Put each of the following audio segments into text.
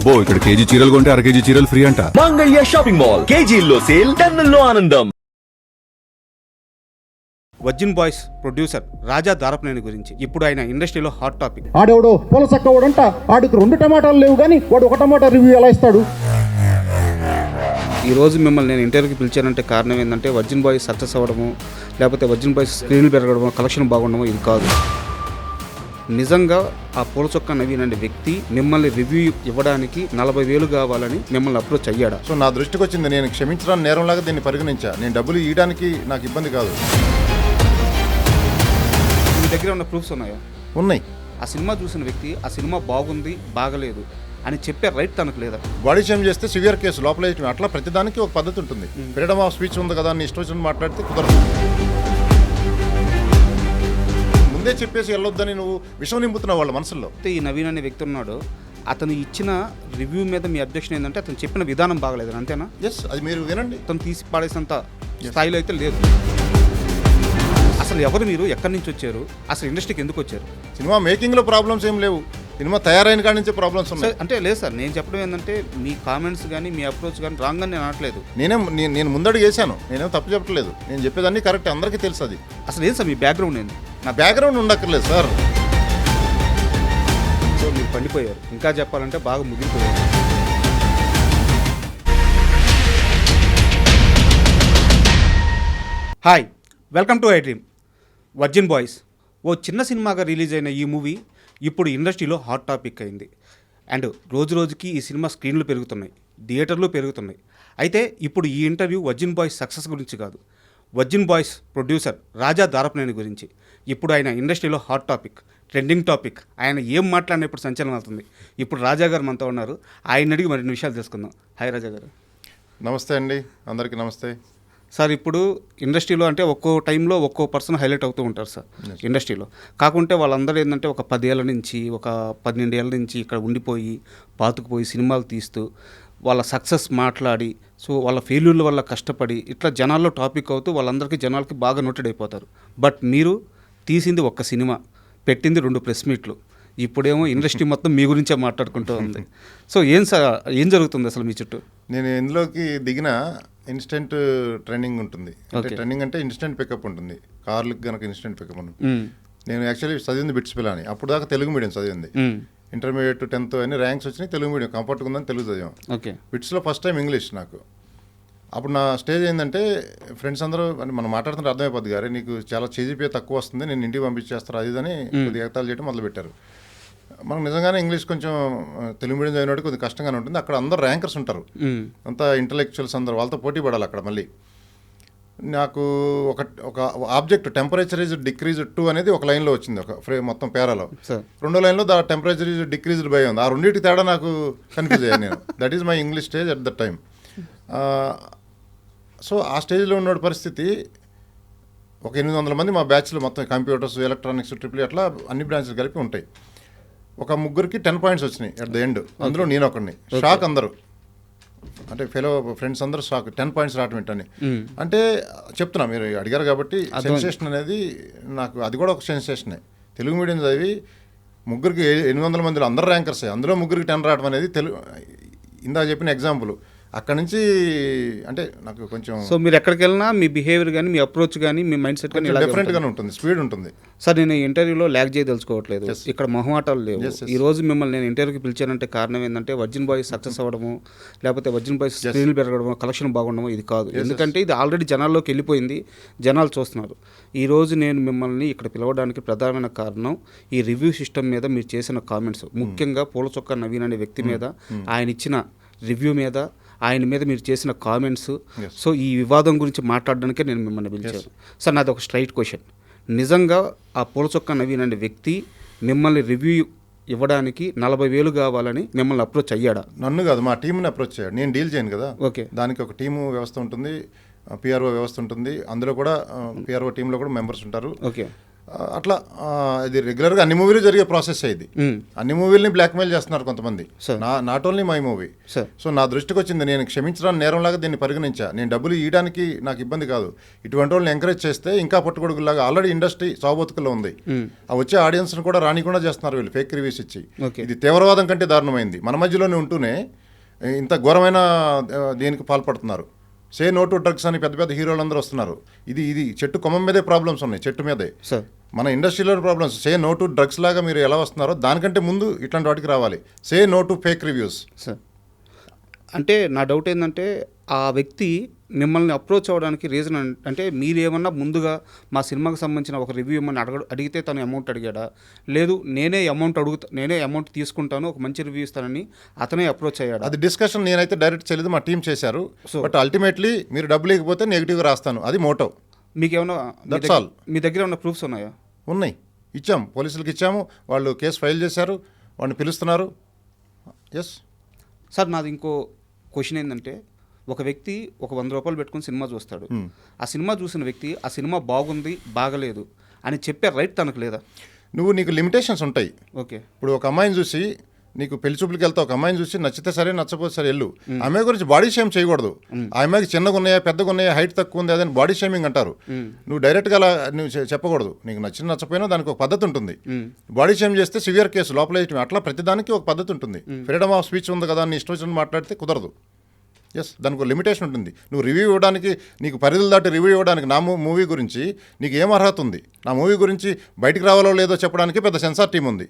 అబ్బో ఇక్కడ కేజీ చీరలు కొంటే అర కేజీ చీరలు ఫ్రీ అంట. మంగళ్య షాపింగ్ మాల్, కేజీల్లో సేల్, టన్నుల్లో ఆనందం. వర్జిన్ బాయ్స్ ప్రొడ్యూసర్ రాజా దారపనేని గురించి ఇప్పుడు ఆయన ఇండస్ట్రీలో హాట్ టాపిక్. ఆడెవడో పొలసక్కవాడంట, ఆడికి 2 టమాటాలు లేవు కానీ వాడు 1 టమాటా రివ్యూ ఎలా ఇస్తాడు? ఈ రోజు మిమ్మల్ని నేను ఇంటర్వ్యూకి పిలిచానంటే కారణం ఏంటంటే వర్జిన్ బాయ్స్ సక్సెస్ అవ్వడము, లేకపోతే వర్జిన్ బాయ్స్ స్క్రీన్లు పెరగడము, కలెక్షన్ బాగుండము ఇది కాదు. నిజంగా ఆ పూల చొక్కా నవీన్ అనే వ్యక్తి మిమ్మల్ని రివ్యూ ఇవ్వడానికి 40,000 కావాలని మిమ్మల్ని అప్రోచ్ అయ్యాడా? సో నా దృష్టికి వచ్చింది, నేను క్షమించడానికి నేరంలాగా దీన్ని పరిగణించా. నేను డబ్బులు ఇవ్వడానికి నాకు ఇబ్బంది కాదు. మీ దగ్గర ఉన్న ప్రూఫ్స్ ఉన్నాయా? ఉన్నాయి. ఆ సినిమా చూసిన వ్యక్తి ఆ సినిమా బాగుంది బాగలేదు అని చెప్పే రైట్ తనకు లేదా? బాడీ షేమ్ చేస్తే సివియర్ కేసు లోపల వేయటం. అట్లా ప్రతిదానికి ఒక పద్ధతి ఉంటుంది. ఫ్రీడమ్ ఆఫ్ స్పీచ్ ఉంది కదా అని ఇష్టం వచ్చిన మాట్లాడితే కుదరదు. ముందే చెప్పేసి వెళ్ళొద్దని నువ్వు విషయం నింపుతున్నావు వాళ్ళ మనసులో. ఈ నవీన్ అనే వ్యక్తి ఉన్నాడు, అతను ఇచ్చిన రివ్యూ మీద మీ అబ్జెక్షన్ ఏంటంటే అతను చెప్పిన విధానం బాగలేదు, అంతేనా? ఎస్, అది మీరు వినండి. అతను తీసి పాడేసినంత స్థాయిలో అయితే లేదు. అసలు ఎవరు మీరు, ఎక్కడి నుంచి వచ్చారు, అసలు ఇండస్ట్రీకి ఎందుకు వచ్చారు? సినిమా మేకింగ్లో ప్రాబ్లమ్స్ ఏం లేవు, సినిమా తయారైన కాడి నుంచే ప్రాబ్లమ్స్ ఉన్నాయి. అంటే లేదు సార్, నేను చెప్పడం ఏంటంటే మీ కామెంట్స్ కానీ మీ అప్రోచ్ కానీ రాంగ్ అని నేను అనట్లేదు. నేను ముందడుగు వేసాను, నేనేం తప్పు చెప్పట్లేదు. నేను చెప్పేదాన్ని కరెక్ట్, అందరికీ తెలుసు అది. అసలు ఏం సార్ మీ బ్యాక్గ్రౌండ్ ఏంది? నా బ్యాక్గ్రౌండ్ ఉండక్కర్లేదు సార్. సో మీరు పండిపోయారు, ఇంకా చెప్పాలంటే బాగా ముగిలిపోయారు. Hi, welcome to iDream. Virgin Boys ఓ చిన్న సినిమాగా రిలీజ్ అయిన ఈ మూవీ ఇప్పుడు ఇండస్ట్రీలో హాట్ టాపిక్ అయింది. అండ్ రోజు రోజుకి ఈ సినిమా స్క్రీన్లు పెరుగుతున్నాయి, థియేటర్లు పెరుగుతున్నాయి. అయితే ఇప్పుడు ఈ ఇంటర్వ్యూ వర్జిన్ బాయ్స్ సక్సెస్ గురించి కాదు, వర్జిన్ బాయ్స్ ప్రొడ్యూసర్ రాజా దారపనేని గురించి. ఇప్పుడు ఆయన ఇండస్ట్రీలో హాట్ టాపిక్, ట్రెండింగ్ టాపిక్. ఆయన ఏం మాట్లాడినప్పుడు సంచలనం అవుతుంది. ఇప్పుడు రాజా గారు మనతో ఉన్నారు, ఆయన అడిగి మరిన్ని విషయాలు తెలుసుకుందాం. హాయ్ రాజా గారు. నమస్తే అండి, అందరికీ నమస్తే సార్. ఇప్పుడు ఇండస్ట్రీలో అంటే ఒక్కో టైంలో ఒక్కో పర్సన్ హైలైట్ అవుతూ ఉంటారు సార్ ఇండస్ట్రీలో. కాకుంటే వాళ్ళందరూ ఏంటంటే ఒక 10 ఏళ్ళ నుంచి, ఒక 12 ఏళ్ళ నుంచి ఇక్కడ ఉండిపోయి పాతుకుపోయి సినిమాలు తీస్తూ వాళ్ళ సక్సెస్ మాట్లాడి, సో వాళ్ళ ఫెయిల్యూర్ల వల్ల కష్టపడి ఇట్లా జనాల్లో టాపిక్ అవుతూ వాళ్ళందరికీ జనాలకి బాగా నోటెడ్ అయిపోతారు. బట్ మీరు తీసింది ఒక్క సినిమా, పెట్టింది 2 ప్రెస్ మీట్లు, ఇప్పుడేమో ఇండస్ట్రీ మొత్తం మీ గురించే మాట్లాడుకుంటూ ఉంది. సో ఏం జరుగుతుంది అసలు మీ చుట్టూ? నేను ఇందులోకి దిగిన ఇన్స్టెంట్ ట్రెండింగ్ ఉంటుంది. అంటే ట్రెండింగ్ అంటే ఇన్స్టెంట్ పికప్ ఉంటుంది. కార్లకు కనుక ఇన్స్టెంట్ పికప్ ఉంటుంది. నేను యాక్చువల్లీ చదివింది బిట్స్ పిల్లని, అప్పుడు దాకా తెలుగు మీడియం చదివింది. ఇంటర్మీడియట్ 10th అని ర్యాంక్స్ వచ్చినాయి, తెలుగు మీడియం కంఫర్ట్గా ఉందని తెలుగు చదివాం. ఓకే. బిట్స్లో ఫస్ట్ టైం ఇంగ్లీష్ నాకు. అప్పుడు నా స్టేజ్ ఏంటంటే ఫ్రెండ్స్ అందరూ మనం మాట్లాడుతుంటే అర్థమైపోద్ది, గారే నీకు చాలా చేజిపే తక్కువ వస్తుంది, నేను ఇంటికి పంపించేస్తారు అది అని కొద్దిగా ఎగతాలు చేయడం మొదలుపెట్టారు. మనకు నిజంగానే ఇంగ్లీష్ కొంచెం తెలుగు మీడియం చదివినట్టు కొద్దిగా కష్టంగానే ఉంటుంది. అక్కడ అందరు ర్యాంకర్స్ ఉంటారు, అంతా ఇంటలెక్చువల్స్ అందరు, వాళ్ళతో పోటీ పడాలి అక్కడ. మళ్ళీ నాకు ఒక ఆబ్జెక్ట్ టెంపరేచర్ ఈజ్ డిక్రీజ్డ్ 2 అనేది ఒక లైన్లో వచ్చింది, ఒక మొత్తం పేరాలో. 2వ లైన్లో the temperature is decreased by ఉంది. ఆ రెండింటికి తేడా నాకు కన్ఫ్యూజ్ అయ్యాను నేను. That is my English stage at that time. So ఆ స్టేజ్లో ఉన్న పరిస్థితి, ఒక 800 మంది మా బ్యాచ్లో మొత్తం కంప్యూటర్స్, ఎలక్ట్రానిక్స్, ట్రిపుల్ అట్లా అన్ని బ్రాంచెస్ కలిపి ఉంటాయి. ఒక ముగ్గురికి 10 పాయింట్స్ వచ్చినాయి అట్ ద ఎండ్. అందులో నేను ఒకడిని. షాక్ అందరూ, అంటే ఫెలో ఫ్రెండ్స్ అందరూ షాక్, 10 పాయింట్స్ రావటం ఏంటని. అంటే చెప్తున్నా, మీరు అడిగారు కాబట్టి సెన్సేషన్ అనేది నాకు అది కూడా ఒక సెన్సేషనే. తెలుగు మీడియం చదివి ముగ్గురికి 800 మందిలో అందరు ర్యాంకర్సే, అందులో ముగ్గురికి 10 రావడం అనేది ఇందాక చెప్పిన ఎగ్జాంపుల్. అక్కడ నుంచి అంటే నాకు కొంచెం. సో మీరు ఎక్కడికి వెళ్ళినా మీ బిహేవియర్ కానీ, మీ అప్రోచ్ కానీ, మీ మైండ్ సెట్ కానీ డిఫరెంట్గానే ఉంటుంది, స్పీడ్ ఉంటుంది. సార్ నేను ఇంటర్వ్యూలో ల్యాగ్ చేయదలుచుకోవట్లేదు, ఇక్కడ మొహమాటాలు లేవు. ఈ రోజు మిమ్మల్ని నేను ఇంటర్వ్యూకి పిలిచానంటే కారణం ఏంటంటే వర్జిన్ బాయ్స్ సక్సెస్ అవ్వడము, లేకపోతే వర్జిన్ బాయ్స్ స్క్రీన్లు పెరగడము, కలెక్షన్ బాగుండము ఇది కాదు. ఎందుకంటే ఇది ఆల్రెడీ జనాల్లోకి వెళ్ళిపోయింది, జనాలు చూస్తున్నారు. ఈ రోజు నేను మిమ్మల్ని ఇక్కడ పిలవడానికి ప్రధానమైన కారణం ఈ రివ్యూ సిస్టమ్ మీద మీరు చేసిన కామెంట్స్, ముఖ్యంగా పూల చొక్కా నవీన్ అనే వ్యక్తి మీద, ఆయన ఇచ్చిన రివ్యూ మీద, ఆయన మీద మీరు చేసిన కామెంట్స్. సో ఈ వివాదం గురించి మాట్లాడడానికే నేను మిమ్మల్ని పిలిచాను. సార్ నాది ఒక స్ట్రైట్ క్వశ్చన్, నిజంగా ఆ పూల చొక్కా నవీన్ అనే వ్యక్తి మిమ్మల్ని రివ్యూ ఇవ్వడానికి 40,000 కావాలని మిమ్మల్ని అప్రోచ్ అయ్యాడా? నన్ను కాదు, మా టీంని అప్రోచ్ అయ్యాడు. నేను డీల్ చేయను కదా. ఓకే. దానికి ఒక టీము వ్యవస్థ ఉంటుంది, పిఆర్ఓ వ్యవస్థ ఉంటుంది. అందులో కూడా పిఆర్ఓ టీంలో కూడా మెంబర్స్ ఉంటారు. ఓకే. అట్లా ఇది రెగ్యులర్గా అన్ని మూవీలు జరిగే ప్రాసెస్ ఇది. అన్ని మూవీలని బ్లాక్మెయిల్ చేస్తున్నారు కొంతమంది, not only my movie. So నా దృష్టికి వచ్చింది, నేను క్షమించడానికి నేరంలాగా దీన్ని పరిగణించా. నేను డబ్బులు ఇవ్వడానికి నాకు ఇబ్బంది కాదు, ఇటువంటి వాళ్ళని ఎంకరేజ్ చేస్తే ఇంకా పట్టుకొడుకులాగా ఆల్రెడీ ఇండస్ట్రీ సాగుబతుకుల్లో ఉంది. ఆ వచ్చే ఆడియన్స్ని కూడా రానికుండా చేస్తున్నారు వీళ్ళు ఫేక్ రివ్యూస్ ఇచ్చి. ఇది తీవ్రవాదం కంటే దారుణమైంది. మన మధ్యలోనే ఉంటూనే ఇంత ఘోరమైన దీనికి పాల్పడుతున్నారు. సే నో టు డ్రగ్స్ అని పెద్ద పెద్ద హీరోలు అందరూ వస్తున్నారు. ఇది చెట్టు కొమ్మ మీదే ప్రాబ్లమ్స్ ఉన్నాయి, చెట్టు మీదే మన ఇండస్ట్రీలో problems. Say no to drugs లాగా మీరు ఎలా వస్తున్నారో దానికంటే ముందు ఇట్లాంటి వాటికి రావాలి. Say no to fake reviews. Sir అంటే నా డౌట్ ఏంటంటే ఆ వ్యక్తి మిమ్మల్ని అప్రోచ్ అవ్వడానికి రీజన్ అంటే మీరేమన్నా ముందుగా మా సినిమాకి సంబంధించిన ఒక రివ్యూ ఇమ్మని అడిగితే తను అమౌంట్ అడిగాడా, లేదు నేనే అమౌంట్ తీసుకుంటాను ఒక మంచి రివ్యూ ఇస్తానని అతనే అప్రోచ్ అయ్యాడు? అది డిస్కషన్ నేనైతే డైరెక్ట్ చేయలేదు, మా టీం చేశారు. బట్ అల్టిమేట్లీ మీరు డబ్బులు ఇవ్వకపోతే నెగిటివ్గా రాస్తాను, అది మోటో. మీకేమన్నా దట్స్ ఆల్. మీ దగ్గర ఏమైనా ప్రూఫ్స్ ఉన్నాయా? ఉన్నాయి, ఇచ్చాము, పోలీసులకు ఇచ్చాము, వాళ్ళు కేసు ఫైల్ చేశారు, వాళ్ళని పిలుస్తున్నారు. ఎస్ సార్, నాది ఇంకో క్వశ్చన్ ఏంటంటే ఒక వ్యక్తి ఒక 100 రూపాయలు పెట్టుకుని సినిమా చూస్తాడు. ఆ సినిమా చూసిన వ్యక్తి ఆ సినిమా బాగుంది బాగలేదు అని చెప్పే రైట్ తనకు లేదా? నీకు లిమిటేషన్స్ ఉంటాయి. ఓకే, ఇప్పుడు ఒక అమ్మాయిని చూసి నీకు పెళ్లి చూపులకి వెళ్తావు, ఒక అమ్మాయిని చూసి నచ్చితే సరే నచ్చపోతే సరే వెళ్ళు. అమ్మాయి గురించి బాడీ షేమ్ చేయకూడదు. ఆ అమ్మాయికి చిన్నగా ఉన్నాయా పెద్దగా ఉన్నాయా హైట్ తక్కువ ఉంది అదని బాడీ షేమింగ్ అంటారు. నువ్వు డైరెక్ట్గా అలా నువ్వు చెప్పకూడదు. నీకు నచ్చపోయినా దానికి ఒక పద్ధతి ఉంటుంది. బాడీ షేమ్ చేస్తే సివియర్ కేసు లోపల వేయటం, అట్లా ప్రతిదానికి ఒక పద్ధతి ఉంటుంది. ఫ్రీడమ్ ఆఫ్ స్పీచ్ ఉంది కదా, నీ ఇష్టం వచ్చినట్టు మాట్లాడితే కుదరదు. ఎస్, దానికి ఒక లిమిటేషన్ ఉంటుంది. నువ్వు రివ్యూ ఇవ్వడానికి, నీకు పరిధులు దాటి రివ్యూ ఇవ్వడానికి నా మూవీ గురించి నీకు ఏం అర్హత ఉంది? నా మూవీ గురించి బయటకు రావాలో లేదో చెప్పడానికి పెద్ద సెన్సార్ టీం ఉంది.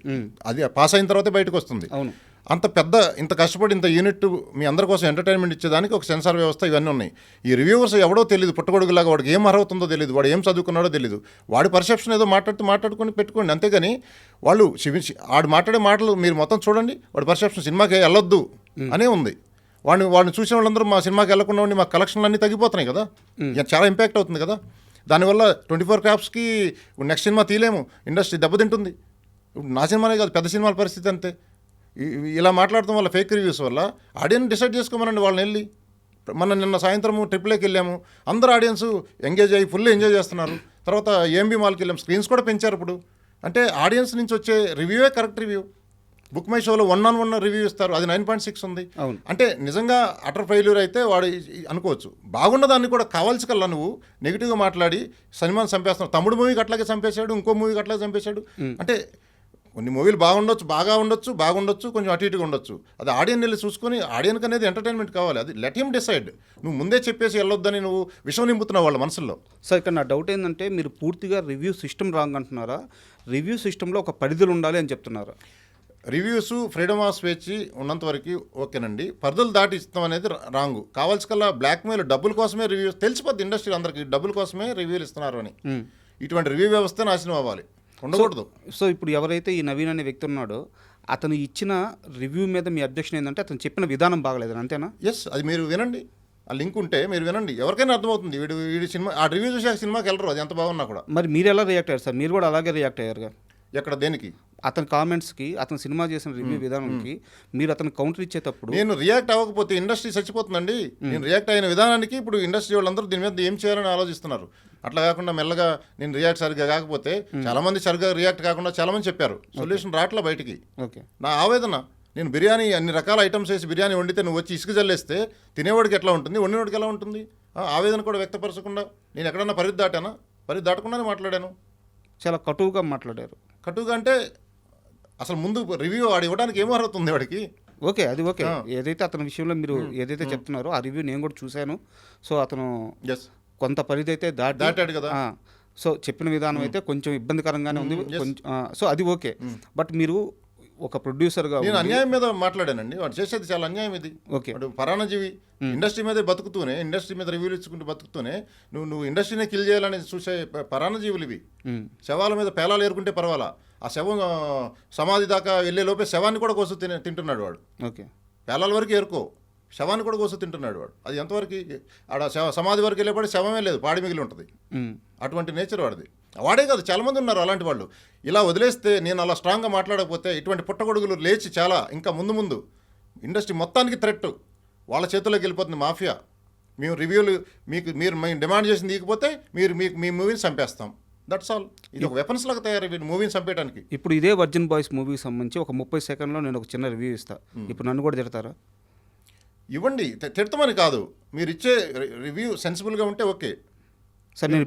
అది పాస్ అయిన తర్వాతే బయటకు వస్తుంది. ఇంత కష్టపడి ఇంత యూనిట్ మీ అందరి కోసం ఎంటర్టైన్మెంట్ ఇచ్చేదానికి ఒక సెన్సార్ వ్యవస్థ ఇవన్నీ ఉన్నాయి. ఈ రివ్యూవర్స్ ఎవడో తెలియదు, పుట్టగొడుగులాగా వాడికి ఏం అర్హత ఉందో తెలియదు, వాడు ఏం చదువుకున్నాడో తెలియదు, వాడి పర్సెప్షన్ ఏదో మాట్లాడుకొని పెట్టుకోండి. అంతేగాని వాళ్ళు వాడు మాట్లాడే మాటలు మీరు మొత్తం చూడండి, వాడి పర్సెప్షన్ సినిమాకి వెళ్ళొద్దు అనే ఉంది. వాడిని చూసిన వాళ్ళందరూ మా సినిమాకి వెళ్ళకుండా ఉండి మా కలెక్షన్లు అన్నీ తగ్గిపోతున్నాయి కదా, చాలా ఇంపాక్ట్ అవుతుంది కదా. దానివల్ల 24 క్రాఫ్ట్స్కి నెక్స్ట్ సినిమా తీయలేము, ఇండస్ట్రీ దెబ్బతింటుంది. నా సినిమానే కాదు, పెద్ద సినిమాల పరిస్థితి అంతే. ఇలా మాట్లాడటం వల్ల ఫేక్ రివ్యూస్ వల్ల ఆడియన్స్ డిసైడ్ చేసుకోమనండి వాళ్ళని వెళ్ళి. నిన్న సాయంత్రం ట్రిప్లేకి వెళ్ళాము, అందరూ ఆడియన్స్ ఎంగేజ్ అయ్యి ఫుల్ ఎంజాయ్ చేస్తున్నారు. తర్వాత ఏఎంబీ మాల్కి వెళ్ళాము, స్క్రీన్స్ కూడా పెంచారు ఇప్పుడు. అంటే ఆడియన్స్ నుంచి వచ్చే రివ్యూవే కరెక్ట్ రివ్యూ. బుక్ మై షోలో 1-on-1 రివ్యూ ఇస్తారు, అది 9.6 ఉంది. అంటే నిజంగా అటర్ ఫెయిల్యూర్ అయితే వాడు అనుకోవచ్చు. బాగున్నదాన్ని కూడా కావాల్సి కల్లా నువ్వు నెగిటివ్గా మాట్లాడి సినిమాని చంపేస్తున్నావు. తమ్ముడు మూవీకి అట్లాగే చంపేశాడు, ఇంకో మూవీకి అట్లాగే చంపేశాడు. అంటే కొన్ని మూవీలు బాగుండొచ్చు, కొంచెం అటు ఇటుగా ఉండొచ్చు. అది ఆడియన్ వెళ్ళి చూసుకొని, ఆడియన్కి అనేది ఎంటర్టైన్మెంట్ కావాలి, అది లెట్ హిమ్ డిసైడ్. నువ్వు ముందే చెప్పేసి వెళ్ళొద్దని నువ్వు విషయం నింపుతున్నావు వాళ్ళ మనసుల్లో. సార్, ఇక్కడ నా డౌట్ ఏంటంటే మీరు పూర్తిగా రివ్యూ సిస్టమ్ రాంగ్ అంటున్నారా, రివ్యూ సిస్టంలో ఒక పరిధులు ఉండాలి అని చెప్తున్నారా? రివ్యూస్ ఫ్రీడమ్ ఆఫ్ స్పీచ్ ఉన్నంత వరకు ఓకేనండి, పరిధులు దాటి ఇస్తాం అనేది రాంగు. కావాల్సి కల్లా బ్లాక్మెయిల్, డబ్బుల కోసమే రివ్యూస్, తెలిసిపోద్ది ఇండస్ట్రీ అందరికీ డబ్బుల కోసమే రివ్యూలు ఇస్తున్నారు అని. ఇటువంటి రివ్యూ వ్యవస్థ నాశనం అవ్వాలి, ఉండకూడదు. సో ఇప్పుడు ఎవరైతే ఈ నవీన్ అనే వ్యక్తి ఉన్నాడో అతను ఇచ్చిన రివ్యూ మీద మీ అబ్జెక్షన్ ఏంటంటే అతను చెప్పిన విధానం బాగలేదు, అంతేనా? ఎస్, అది మీరు వినండి, ఆ లింక్ ఉంటే మీరు వినండి, ఎవరికైనా అర్థమవుతుంది. వీడి సినిమా ఆ రివ్యూ చూసి ఆ సినిమాకి వెళ్ళరు, అది ఎంత బాగున్నా కూడా. మరి మీరు ఎలా రియాక్ట్ అయ్యారు సార్? మీరు కూడా అలాగే రియాక్ట్ అయ్యారుగా. ఎక్కడ, దేనికి? అతని కామెంట్స్కి, అతను సినిమా చేసిన రివ్యూ విధానానికి మీరు అతను కౌంటర్ ఇచ్చేటప్పుడు. నేను రియాక్ట్ అవ్వకపోతే ఇండస్ట్రీ చచ్చిపోతుందండి. నేను రియాక్ట్ అయిన విధానానికి ఇప్పుడు ఇండస్ట్రీ వాళ్ళందరూ దీని మీద ఏం చేయాలని ఆలోచిస్తున్నారు. అట్లా కాకుండా మెల్లగా నేను రియాక్ట్ సరిగ్గా కాకపోతే చాలా మంది సరిగ్గా రియాక్ట్ కాకుండా చాలా మంది చెప్పారు, సొల్యూషన్ రావట్లే బయటికి. ఓకే, నా ఆవేదన, నేను బిర్యానీ అన్ని రకాల ఐటమ్స్ వేసి బిర్యానీ వండితే నువ్వు వచ్చి ఇసుక జల్లేస్తే తినేవాడికి ఎట్లా ఉంటుంది, వండినవాడికి ఎలా ఉంటుంది? ఆవేదన కూడా వ్యక్తపరచకుండా నేను ఎక్కడన్నా పరిధి దాటానా? పరిధి దాటకుండానే మాట్లాడాను. చాలా కటువుగా మాట్లాడారు. కటువుగా అంటే అసలు ముందు రివ్యూ వాడు ఇవ్వడానికి ఏమో అర్హత ఉంది వాడికి? ఓకే, అది ఓకే. ఏదైతే అతని విషయంలో మీరు ఏదైతే చెప్తున్నారో ఆ రివ్యూ నేను కూడా చూశాను. సో అతను కొంత పరిధి అయితే దాటాడు కదా. సో చెప్పిన విధానం అయితే కొంచెం ఇబ్బందికరంగానే ఉంది కొంచెం. సో అది ఓకే. బట్ మీరు ఒక ప్రొడ్యూసర్గా నేను అన్యాయం మీద మాట్లాడానండి. వాడు చేసేది చాలా అన్యాయం ఇది. ఓకే, వాడు పరాణజీవి, ఇండస్ట్రీ మీదే బతుకుతూనే, ఇండస్ట్రీ మీద రివ్యూలు ఇచ్చుకుంటూ బతుకుతూనే నువ్వు ఇండస్ట్రీనే కిల్ చేయాలని చూసే పరాణజీవులు ఇవి. శవాల మీద పేలాలు ఏరుకుంటే పర్వాలా, ఆ శవం సమాధి దాకా వెళ్ళే లోపే శవాన్ని కూడా కోసు తింటున్నాడు వాడు. ఓకే, పేలాల వరకు ఏరుకో, శవాన్ని కూడా కోసు తింటున్నాడు వాడు. అది ఎంతవరకు? ఆడ సమాధి వరకు వెళ్ళేపాటి శవమే లేదు, పాడి మిగిలి ఉంటుంది. అటువంటి నేచర్ వాడిది. వాడే కాదు, చాలామంది ఉన్నారు అలాంటి వాళ్ళు. ఇలా వదిలేస్తే, నేను అలా స్ట్రాంగ్గా మాట్లాడకపోతే ఇటువంటి పుట్టగొడుగులు లేచి చాలా ఇంకా ముందు ఇండస్ట్రీ మొత్తానికి థ్రెట్ వాళ్ళ చేతుల్లోకి వెళ్ళిపోతుంది. మాఫియా, మేము రివ్యూలు మీరు డిమాండ్ చేసింది ఇకపోతే మీ మూవీని చంపేస్తాం, దట్స్ ఆల్. ఇది ఒక వెపన్స్ లాగా తయారైపోయింది మూవీని చంపేయడానికి. ఇప్పుడు ఇదే వర్జిన్ బాయ్స్ మూవీకి సంబంధించి ఒక 30 సెకండ్లో నేను ఒక చిన్న రివ్యూ ఇస్తాను. ఇప్పుడు నన్ను కూడా తిడతారా? ఇవ్వండి, తిడతామని కాదు, మీరు ఇచ్చే రివ్యూ సెన్సిబుల్గా ఉంటే ఓకే. సార్ నేను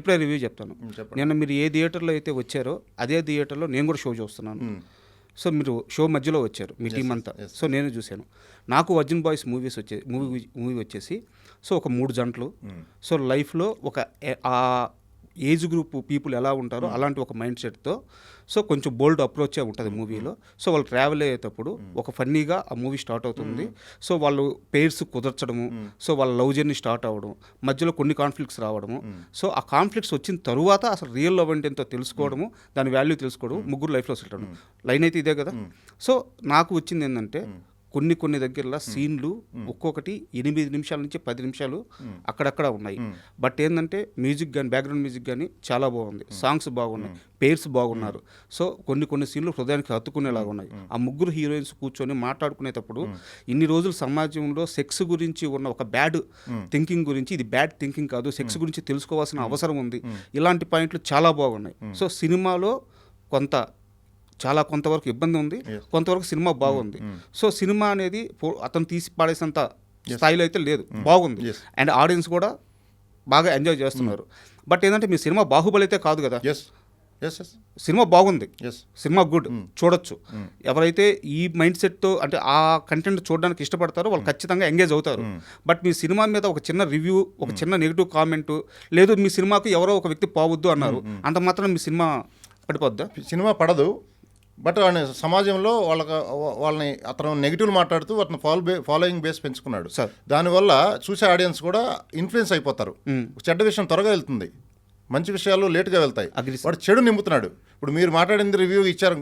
ఇప్పుడే రివ్యూ చెప్తాను. చెప్పండి. నిన్న మీరు ఏ థియేటర్లో అయితే వచ్చారో అదే థియేటర్లో నేను కూడా షో చూస్తున్నాను. సో మీరు షో మధ్యలో వచ్చారు మీ టీం అంతా. సో నేను చూశాను. నాకు వర్జిన్ బాయ్స్ మూవీ వచ్చేసి సో ఒక 3 జంటలు. సో లైఫ్లో ఒక ఆ ఏజ్ గ్రూప్ పీపుల్ ఎలా ఉంటారో అలాంటి ఒక మైండ్ సెట్తో సో కొంచెం బోల్డ్ అప్రోచే ఉంటుంది మూవీలో. సో వాళ్ళు ట్రావెల్ అయ్యేటప్పుడు ఒక ఫన్నీగా ఆ మూవీ స్టార్ట్ అవుతుంది. సో వాళ్ళు పేర్స్ కుదర్చడము, సో వాళ్ళ లవ్ జర్నీ స్టార్ట్ అవ్వడం, మధ్యలో కొన్ని కాన్ఫ్లిక్ట్స్ రావడము. సో ఆ కాన్ఫ్లిక్ట్స్ వచ్చిన తరువాత అసలు రియల్ లవ్ అంటే ఎంతో తెలుసుకోవడము, దాని వాల్యూ తెలుసుకోవడం, ముగ్గురు లైఫ్లో సెటిల్ అవ్వడం. లైన్ అయితే ఇదే కదా. సో నాకు వచ్చింది ఏంటంటే కొన్ని దగ్గరలో సీన్లు ఒక్కొక్కటి 8 నిమిషాల నుంచి 10 నిమిషాలు అక్కడక్కడ ఉన్నాయి. బట్ ఏంటంటే మ్యూజిక్ కానీ బ్యాక్గ్రౌండ్ మ్యూజిక్ కానీ చాలా బాగుంది, సాంగ్స్ బాగున్నాయి, పేర్స్ బాగున్నారు. సో కొన్ని సీన్లు హృదయానికి హత్తుకునేలాగా ఉన్నాయి. ఆ ముగ్గురు హీరోయిన్స్ కూర్చొని మాట్లాడుకునేటప్పుడు ఇన్ని రోజులు సమాజంలో సెక్స్ గురించి ఉన్న ఒక బ్యాడ్ థింకింగ్ గురించి, ఇది బ్యాడ్ థింకింగ్ కాదు, సెక్స్ గురించి తెలుసుకోవాల్సిన అవసరం ఉంది, ఇలాంటి పాయింట్లు చాలా బాగున్నాయి. సో సినిమాలో కొంతవరకు ఇబ్బంది ఉంది, కొంతవరకు సినిమా బాగుంది. సో సినిమా అనేది అతను తీసి పాడేసినంత స్థాయిలో అయితే లేదు, బాగుంది. అండ్ ఆడియన్స్ కూడా బాగా ఎంజాయ్ చేస్తున్నారు. బట్ ఏంటంటే మీ సినిమా బాహుబలి అయితే కాదు కదా. సినిమా బాగుంది, సినిమా గుడ్, చూడొచ్చు. ఎవరైతే ఈ మైండ్ సెట్తో అంటే ఆ కంటెంట్ చూడడానికి ఇష్టపడతారో వాళ్ళు ఖచ్చితంగా ఎంగేజ్ అవుతారు. బట్ మీ సినిమా మీద ఒక చిన్న రివ్యూ, ఒక చిన్న నెగిటివ్ కామెంట్, లేదు మీ సినిమాకు ఎవరో ఒక వ్యక్తి పోవద్దు అన్నారు, అంత మాత్రం మీ సినిమా పడిపోద్దా? సినిమా పడదు. బట్ సమాజంలో వాళ్ళని అతను నెగిటివ్ మాట్లాడుతూ అతను ఫాలోయింగ్ బేస్ పెంచుకున్నాడు. దానివల్ల చూసే ఆడియన్స్ కూడా ఇన్ఫ్లుయెన్స్ అయిపోతారు. చెడ్డ విషయం త్వరగా వెళ్తుంది, మంచి విషయాలు లేటుగా వెళ్తాయి. వాడు చెడు నింపుతున్నాడు. ఇప్పుడు మీరు మాట్లాడింది రివ్యూ ఇచ్చారు,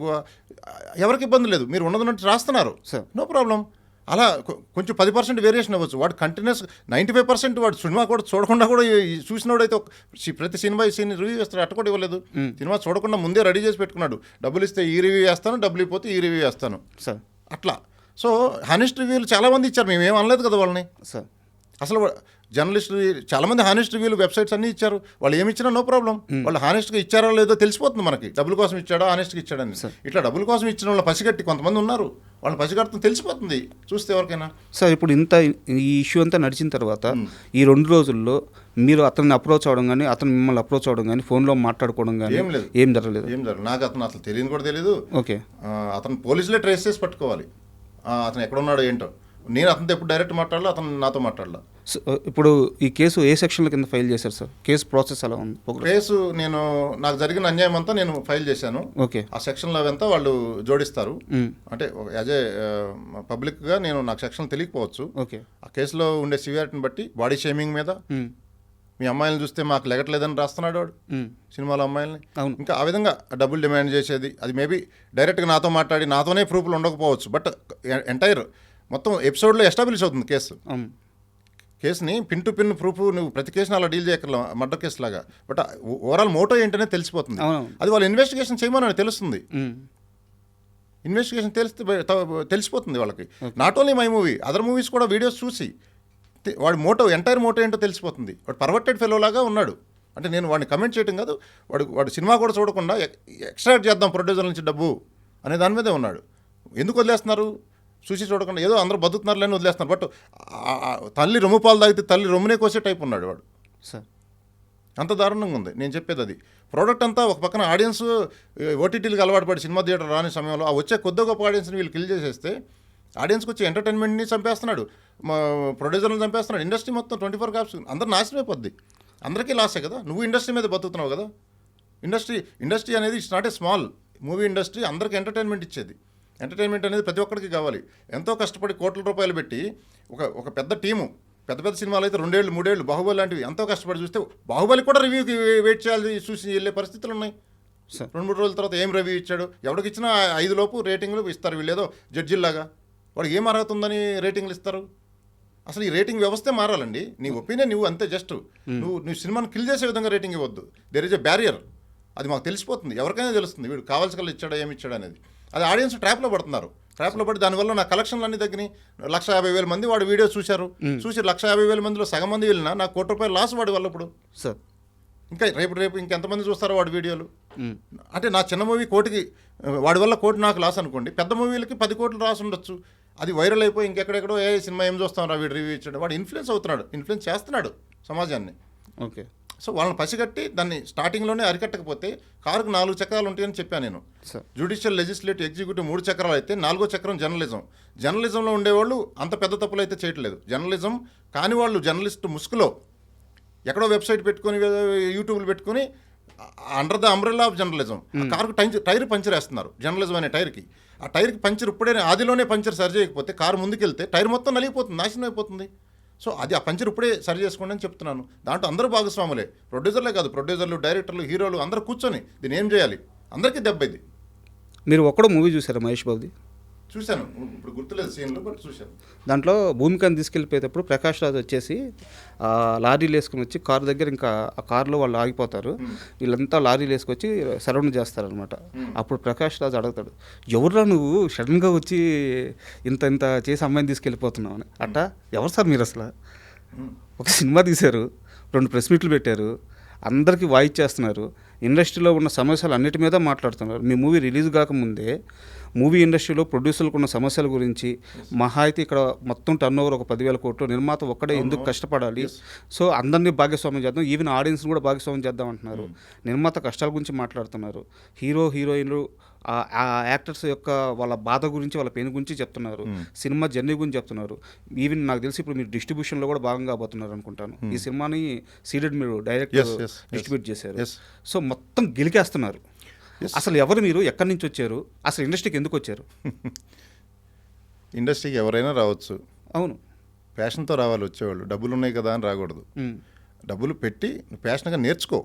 ఎవరికి ఇబ్బంది లేదు, మీరు ఉన్నదన్నట్టు రాస్తున్నారు, నో ప్రాబ్లం. అలా కొంచెం 10% వేరియేషన్ అవ్వచ్చు. వాడు కంటిన్యూస్ 95% వాడు సినిమా కూడా చూడకుండా కూడా చూసినోడైతే ప్రతి సినిమా సీన్ రివ్యూ చేస్తాడు, అట్ట కూడా ఇవ్వలేదు. సినిమా చూడకుండా ముందే రెడీ చేసి పెట్టుకున్నాడు, డబ్బులు ఇస్తే ఈ రివ్యూ చేస్తాను, డబ్బులు ఇవ్వకపోతే ఈ రివ్యూ చేస్తాను అట్లా. సో హానెస్ట్ రివ్యూలు చాలామంది ఇచ్చారు, మేమేం అనలేదు కదా వాళ్ళని. అసలు జర్నలిస్టులు చాలామంది హానెస్ట్ రివ్యూలు వెబ్సైట్స్ అన్నీ ఇచ్చారు. వాళ్ళు ఏమి ఇచ్చినా నో ప్రాబ్లం. వాళ్ళు హానెస్ట్గా ఇచ్చారో లేదో తెలిసిపోతుంది మనకి, డబ్బుల కోసం ఇచ్చాడో హానెస్ట్గా ఇచ్చాడని. ఇట్లా డబ్బుల కోసం ఇచ్చిన వాళ్ళు పసిగట్టి కొంతమంది ఉన్నారు, వాళ్ళని పసిగట్టడం తెలిసిపోతుంది చూస్తే ఎవరికైనా. సార్ ఇప్పుడు ఈ ఇష్యూ అంతా నడిచిన తర్వాత ఈ 2 రోజుల్లో మీరు అతన్ని అప్రోచ్ అవ్వడం కానీ, అతను మిమ్మల్ని అప్రోచ్ అవ్వడం కానీ, ఫోన్లో మాట్లాడుకోవడం కానీ ఏం జరగలేదు? నాకు అతను అసలు తెలియదు కూడా తెలియదు. ఓకే, అతను పోలీసులే ట్రేస్ చేసి పట్టుకోవాలి, అతను ఎక్కడున్నాడో ఏంటో. నేను అతనితో ఎప్పుడు డైరెక్ట్ మాట్లాడాలి, అతను నాతో మాట్లాడాల. ఇప్పుడు ఈ కేసు ఏ సెక్షన్ల కింద ఫైల్ చేశారు సార్? కేసు ప్రాసెస్ ఎలా ఉంది? కేసు నాకు జరిగిన అన్యాయం అంతా నేను ఫైల్ చేశాను. ఓకే, ఆ సెక్షన్లో అంతా వాళ్ళు జోడిస్తారు. అంటే యాజ్ ఏ పబ్లిక్గా నాకు సెక్షన్ తెలియకపోవచ్చు. ఓకే, ఆ కేసులో ఉండే సివియారిటీని బట్టి బాడీ షేమింగ్ మీద, మీ అమ్మాయిలను చూస్తే మాకు లెగట్లేదని రాస్తున్నాడు వాడు సినిమాలో అమ్మాయిలని. ఇంకా ఆ విధంగా డబ్బులు డిమాండ్ చేసేది, అది మేబీ డైరెక్ట్గా నాతో మాట్లాడి నాతోనే ప్రూఫ్లు ఉండకపోవచ్చు. బట్ ఎంటైర్ మొత్తం ఎపిసోడ్లో ఎస్టాబ్లిష్ అవుతుంది కేసుని పిన్ టు పిన్ ప్రూఫ్. నువ్వు ప్రతి కేసుని అలా డీల్ చేయగల మర్డర్ కేసు లాగా. బట్ ఓవరాల్ మోటో ఏంటనే తెలిసిపోతుంది. అది వాళ్ళు ఇన్వెస్టిగేషన్ చేయమని తెలుస్తుంది. ఇన్వెస్టిగేషన్ తెలిసిపోతుంది వాళ్ళకి. Not only my movie, other movies కూడా వీడియోస్ చూసి వాడి ఎంటైర్ మోటో ఏంటో తెలిసిపోతుంది. వాడు పర్వర్టెడ్ ఫెలో లాగా ఉన్నాడు. అంటే నేను వాడిని కమెంట్ చేయడం కాదు, వాడు సినిమా కూడా చూడకుండా ఎక్స్ట్రాక్ట్ చేద్దాం ప్రొడ్యూసర్ నుంచి డబ్బు అనే దాని మీదే ఉన్నాడు. ఎందుకు వదిలేస్తున్నారు? చూసి చూడకుండా ఏదో అందరూ బతుకుతున్నారులేని వదిలేస్తున్నారు. బట్ తల్లి రొమ్ము పాలు తాగితే తల్లి రొమ్మునే కోసే టైప్ ఉన్నాడు వాడు. అంత దారుణంగా ఉంది నేను చెప్పేది. అది ప్రోడక్ట్ అంతా ఒక పక్కన ఆడియన్స్ ఓటీటీలకు అలవాటు పడి సినిమా థియేటర్ రాని సమయంలో ఆ వచ్చే కొద్ది గొప్ప ఆడియన్స్ని వీళ్ళు కిల్ చేసేస్తే ఆడియన్స్కి వచ్చి ఎంటర్టైన్మెంట్ని చంపేస్తున్నాడు, ప్రొడ్యూసర్ని చంపేస్తున్నాడు. ఇండస్ట్రీ మొత్తం 24 hours అందరూ నాశనం అయిపోద్ది. అందరికీ లాసే కదా. నువ్వు ఇండస్ట్రీ మీద బతుకుతున్నావు కదా. ఇండస్ట్రీ అనేది it's not a small movie industry. అందరికీ ఎంటర్టైన్మెంట్ ఇచ్చేది. ఎంటర్టైన్మెంట్ అనేది ప్రతి ఒక్కరికి కావాలి. ఎంతో కష్టపడి కోట్ల రూపాయలు పెట్టి ఒక పెద్ద టీము, పెద్ద సినిమాలు అయితే 2 ఏళ్ళు 3 ఏళ్ళు బాహుబలి లాంటివి ఎంతో కష్టపడి చూస్తే బాహుబలి కూడా రివ్యూకి వెయిట్ చేయాలి, చూసి వెళ్ళే పరిస్థితులు ఉన్నాయి. 2-3 రోజుల తర్వాత ఏం రివ్యూ ఇచ్చాడు, ఎవరికి ఇచ్చినా 5 లోపు రేటింగ్లు ఇస్తారు. వీళ్ళేదో జడ్జిల్లాగా వాడికి ఏం అర్హత ఉందని రేటింగ్లు ఇస్తారు. అసలు ఈ రేటింగ్ వ్యవస్థే మారాలండి. నీ ఒపీనియన్ నువ్వు అంతే, జస్ట్ నువ్వు సినిమాను కిల్ చేసే విధంగా రేటింగ్ ఇవ్వద్దు. There is a barrier. అది మాకు తెలిసిపోతుంది, ఎవరికైనా తెలుస్తుంది వీడు కావాల్సిన ఇచ్చాడో ఏమి ఇచ్చాడు అనేది. అది ఆడియన్స్ ట్రాప్లో పడుతున్నారు. ట్రాప్లో పడి దానివల్ల నా కలెక్షన్లు అన్నీ తగ్గినాయి. 150,000 మంది వాడు వీడియో చూసి 150,000 మందిలో సగం మంది వెళ్ళినా నాకు ₹1 లాస్ వాడి వల్ల. ఇప్పుడు ఇంకా రేపు ఇంకెంతమంది చూస్తారో వాడి వీడియోలు. అంటే నా చిన్న మూవీ కోటికి వాడి వల్ల కోటి నాకు లాస్ అనుకోండి, పెద్ద మూవీలకి 10 కోట్లు రాసి ఉండొచ్చు. అది వైరల్ అయిపోయి ఇంకెక్కడెక్కడో ఏ సినిమా ఏం చూస్తాం రా వీడు రివ్యూ ఇచ్చాడు, వాడు ఇన్ఫ్లుయెన్స్ అవుతున్నాడు, ఇన్ఫ్లుయెన్స్ చేస్తున్నాడు సమాజాన్ని. ఓకే. సో వాళ్ళని పసిగట్టి దాన్ని స్టార్టింగ్లోనే అరికట్టకపోతే కారుకు 4 చక్రాలు ఉంటాయని చెప్పాను నేను. జ్యుడిషియల్, లెజిస్లేటివ్, ఎగ్జిక్యూటివ్ 3 చక్రాలు అయితే 4వ చక్రం జర్నలిజంలో ఉండేవాళ్ళు అంత పెద్ద తప్పులు అయితే చేయట్లేదు. జర్నలిజం కాని వాళ్ళు జర్నలిస్ట్ ముసుగులో ఎక్కడో వెబ్సైట్ పెట్టుకొని యూట్యూబ్లు పెట్టుకొని under the umbrella of journalism కారుకు టైర్ పంచర్ వేస్తున్నారు. జర్నలిజం అనే టైర్కి, ఆ టైర్కి పంచర్ ఇప్పుడే ఆదిలోనే పంచర్ సరి చేయకపోతే కారు ముందుకెళ్తే టైర్ మొత్తం నలిగిపోతుంది, నాశనం అయిపోతుంది. సో అది ఆ పంచర్ ఇప్పుడే సరి చేసుకోండి అని చెప్తున్నాను. దాంట్లో అందరూ భాగస్వాములే, ప్రొడ్యూసర్లే కాదు, ప్రొడ్యూసర్లు, డైరెక్టర్లు, హీరోలు అందరూ కూర్చొని దీన్ని ఏం చేయాలి, అందరికీ దెబ్బ ఇది. మీరు ఒక్కడో మూవీ చూసారా మహేష్ బాబుది? చూశాను, ఇప్పుడు గుర్తులేదు సీన్లో, బట్ చూశాను. దాంట్లో భూమికని తీసుకెళ్ళిపోయేటప్పుడు ప్రకాష్ రాజ్ వచ్చేసి లారీలు వేసుకుని వచ్చి కారు దగ్గర, ఇంకా ఆ కారులో వాళ్ళు ఆగిపోతారు, వీళ్ళంతా లారీలు వేసుకొచ్చి సరౌండ్ చేస్తారనమాట. అప్పుడు ప్రకాష్ రాజ్ అడుగుతాడు, ఎవరురా నువ్వు సడన్గా వచ్చి ఇంత చేసి అమ్మాయిని తీసుకెళ్ళిపోతున్నావు అని. అట్ట ఎవరు సార్ మీరు అసలు? ఒక సినిమా తీశారు, 2 ప్రెస్ మీట్లు పెట్టారు, అందరికీ వాయిస్ చేస్తున్నారు, ఇండస్ట్రీలో ఉన్న సమస్యలు అన్నిటి మీద మాట్లాడుతున్నారు. మీ మూవీ రిలీజ్ కాకముందే మూవీ ఇండస్ట్రీలో ప్రొడ్యూసర్లకు ఉన్న సమస్యల గురించి, మహా అయితే ఇక్కడ మొత్తం టర్న్ ఓవర్ ఒక 10,000 కోట్లు, నిర్మాత ఒక్కడే ఎందుకు కష్టపడాలి, సో అందరినీ భాగస్వామ్యం చేద్దాం, ఈవెన్ ఆడియన్స్ని కూడా భాగస్వామ్యం చేద్దాం అంటున్నారు. నిర్మాత కష్టాల గురించి మాట్లాడుతున్నారు, హీరోయిన్లు ఆ యాక్టర్స్ యొక్క వాళ్ళ బాధ గురించి, వాళ్ళ పెయిన్ గురించి చెప్తున్నారు, సినిమా జర్నీ గురించి చెప్తున్నారు. ఈవెన్ నాకు తెలిసి ఇప్పుడు మీరు డిస్ట్రిబ్యూషన్లో కూడా భాగంగా కాబోతున్నారు అనుకుంటాను. ఈ సినిమాని సీడెడ్ మీరు డైరెక్ట్ డిస్ట్రిబ్యూట్ చేశారు. సో మొత్తం గెలికేస్తున్నారు. అసలు ఎవరు మీరు, ఎక్కడి నుంచి వచ్చారు, అసలు ఇండస్ట్రీకి ఎందుకు వచ్చారు? ఇండస్ట్రీకి ఎవరైనా రావచ్చు, అవును, ప్యాషన్తో రావాలి వచ్చేవాళ్ళు. డబ్బులు ఉన్నాయి కదా అని రాకూడదు. డబ్బులు పెట్టి నువ్వు ప్యాషన్గా నేర్చుకో.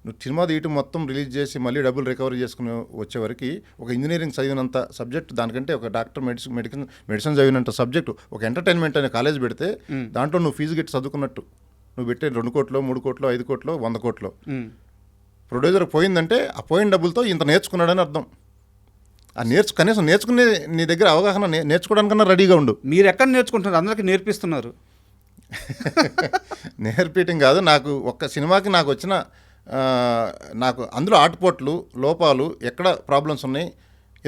నువ్వు సినిమా తీయటం మొత్తం రిలీజ్ చేసి మళ్ళీ డబ్బులు రికవరీ చేసుకుని వచ్చేవరకు ఒక ఇంజనీరింగ్ చదివినంత సబ్జెక్ట్, దానికంటే ఒక డాక్టర్ మెడిసిన్ చదివినంత సబ్జెక్టు, ఒక ఎంటర్టైన్మెంట్ అనే కాలేజ్ పెడితే దాంట్లో నువ్వు ఫీజు గట్టి చదువుకున్నట్టు. నువ్వు పెట్టే 2 కోట్లు, 3 కోట్లు, 5 కోట్లు, 100 కోట్లు ప్రొడ్యూసర్ పోయిందంటే ఆ పోయిన డబ్బులతో ఇంత నేర్చుకున్నాడని అర్థం. ఆ కనీసం నేర్చుకునే నీ దగ్గర అవగాహన నేర్చుకోవడానికన్నా రెడీగా ఉండు. మీరు ఎక్కడ నేర్చుకుంటున్నారు? అందరికీ నేర్పిస్తున్నారు. నేర్పించడం కాదు, నాకు ఒక్క సినిమాకి నాకు వచ్చిన నాకు అందులో ఆటుపోట్లు, లోపాలు, ఎక్కడ ప్రాబ్లమ్స్ ఉన్నాయి,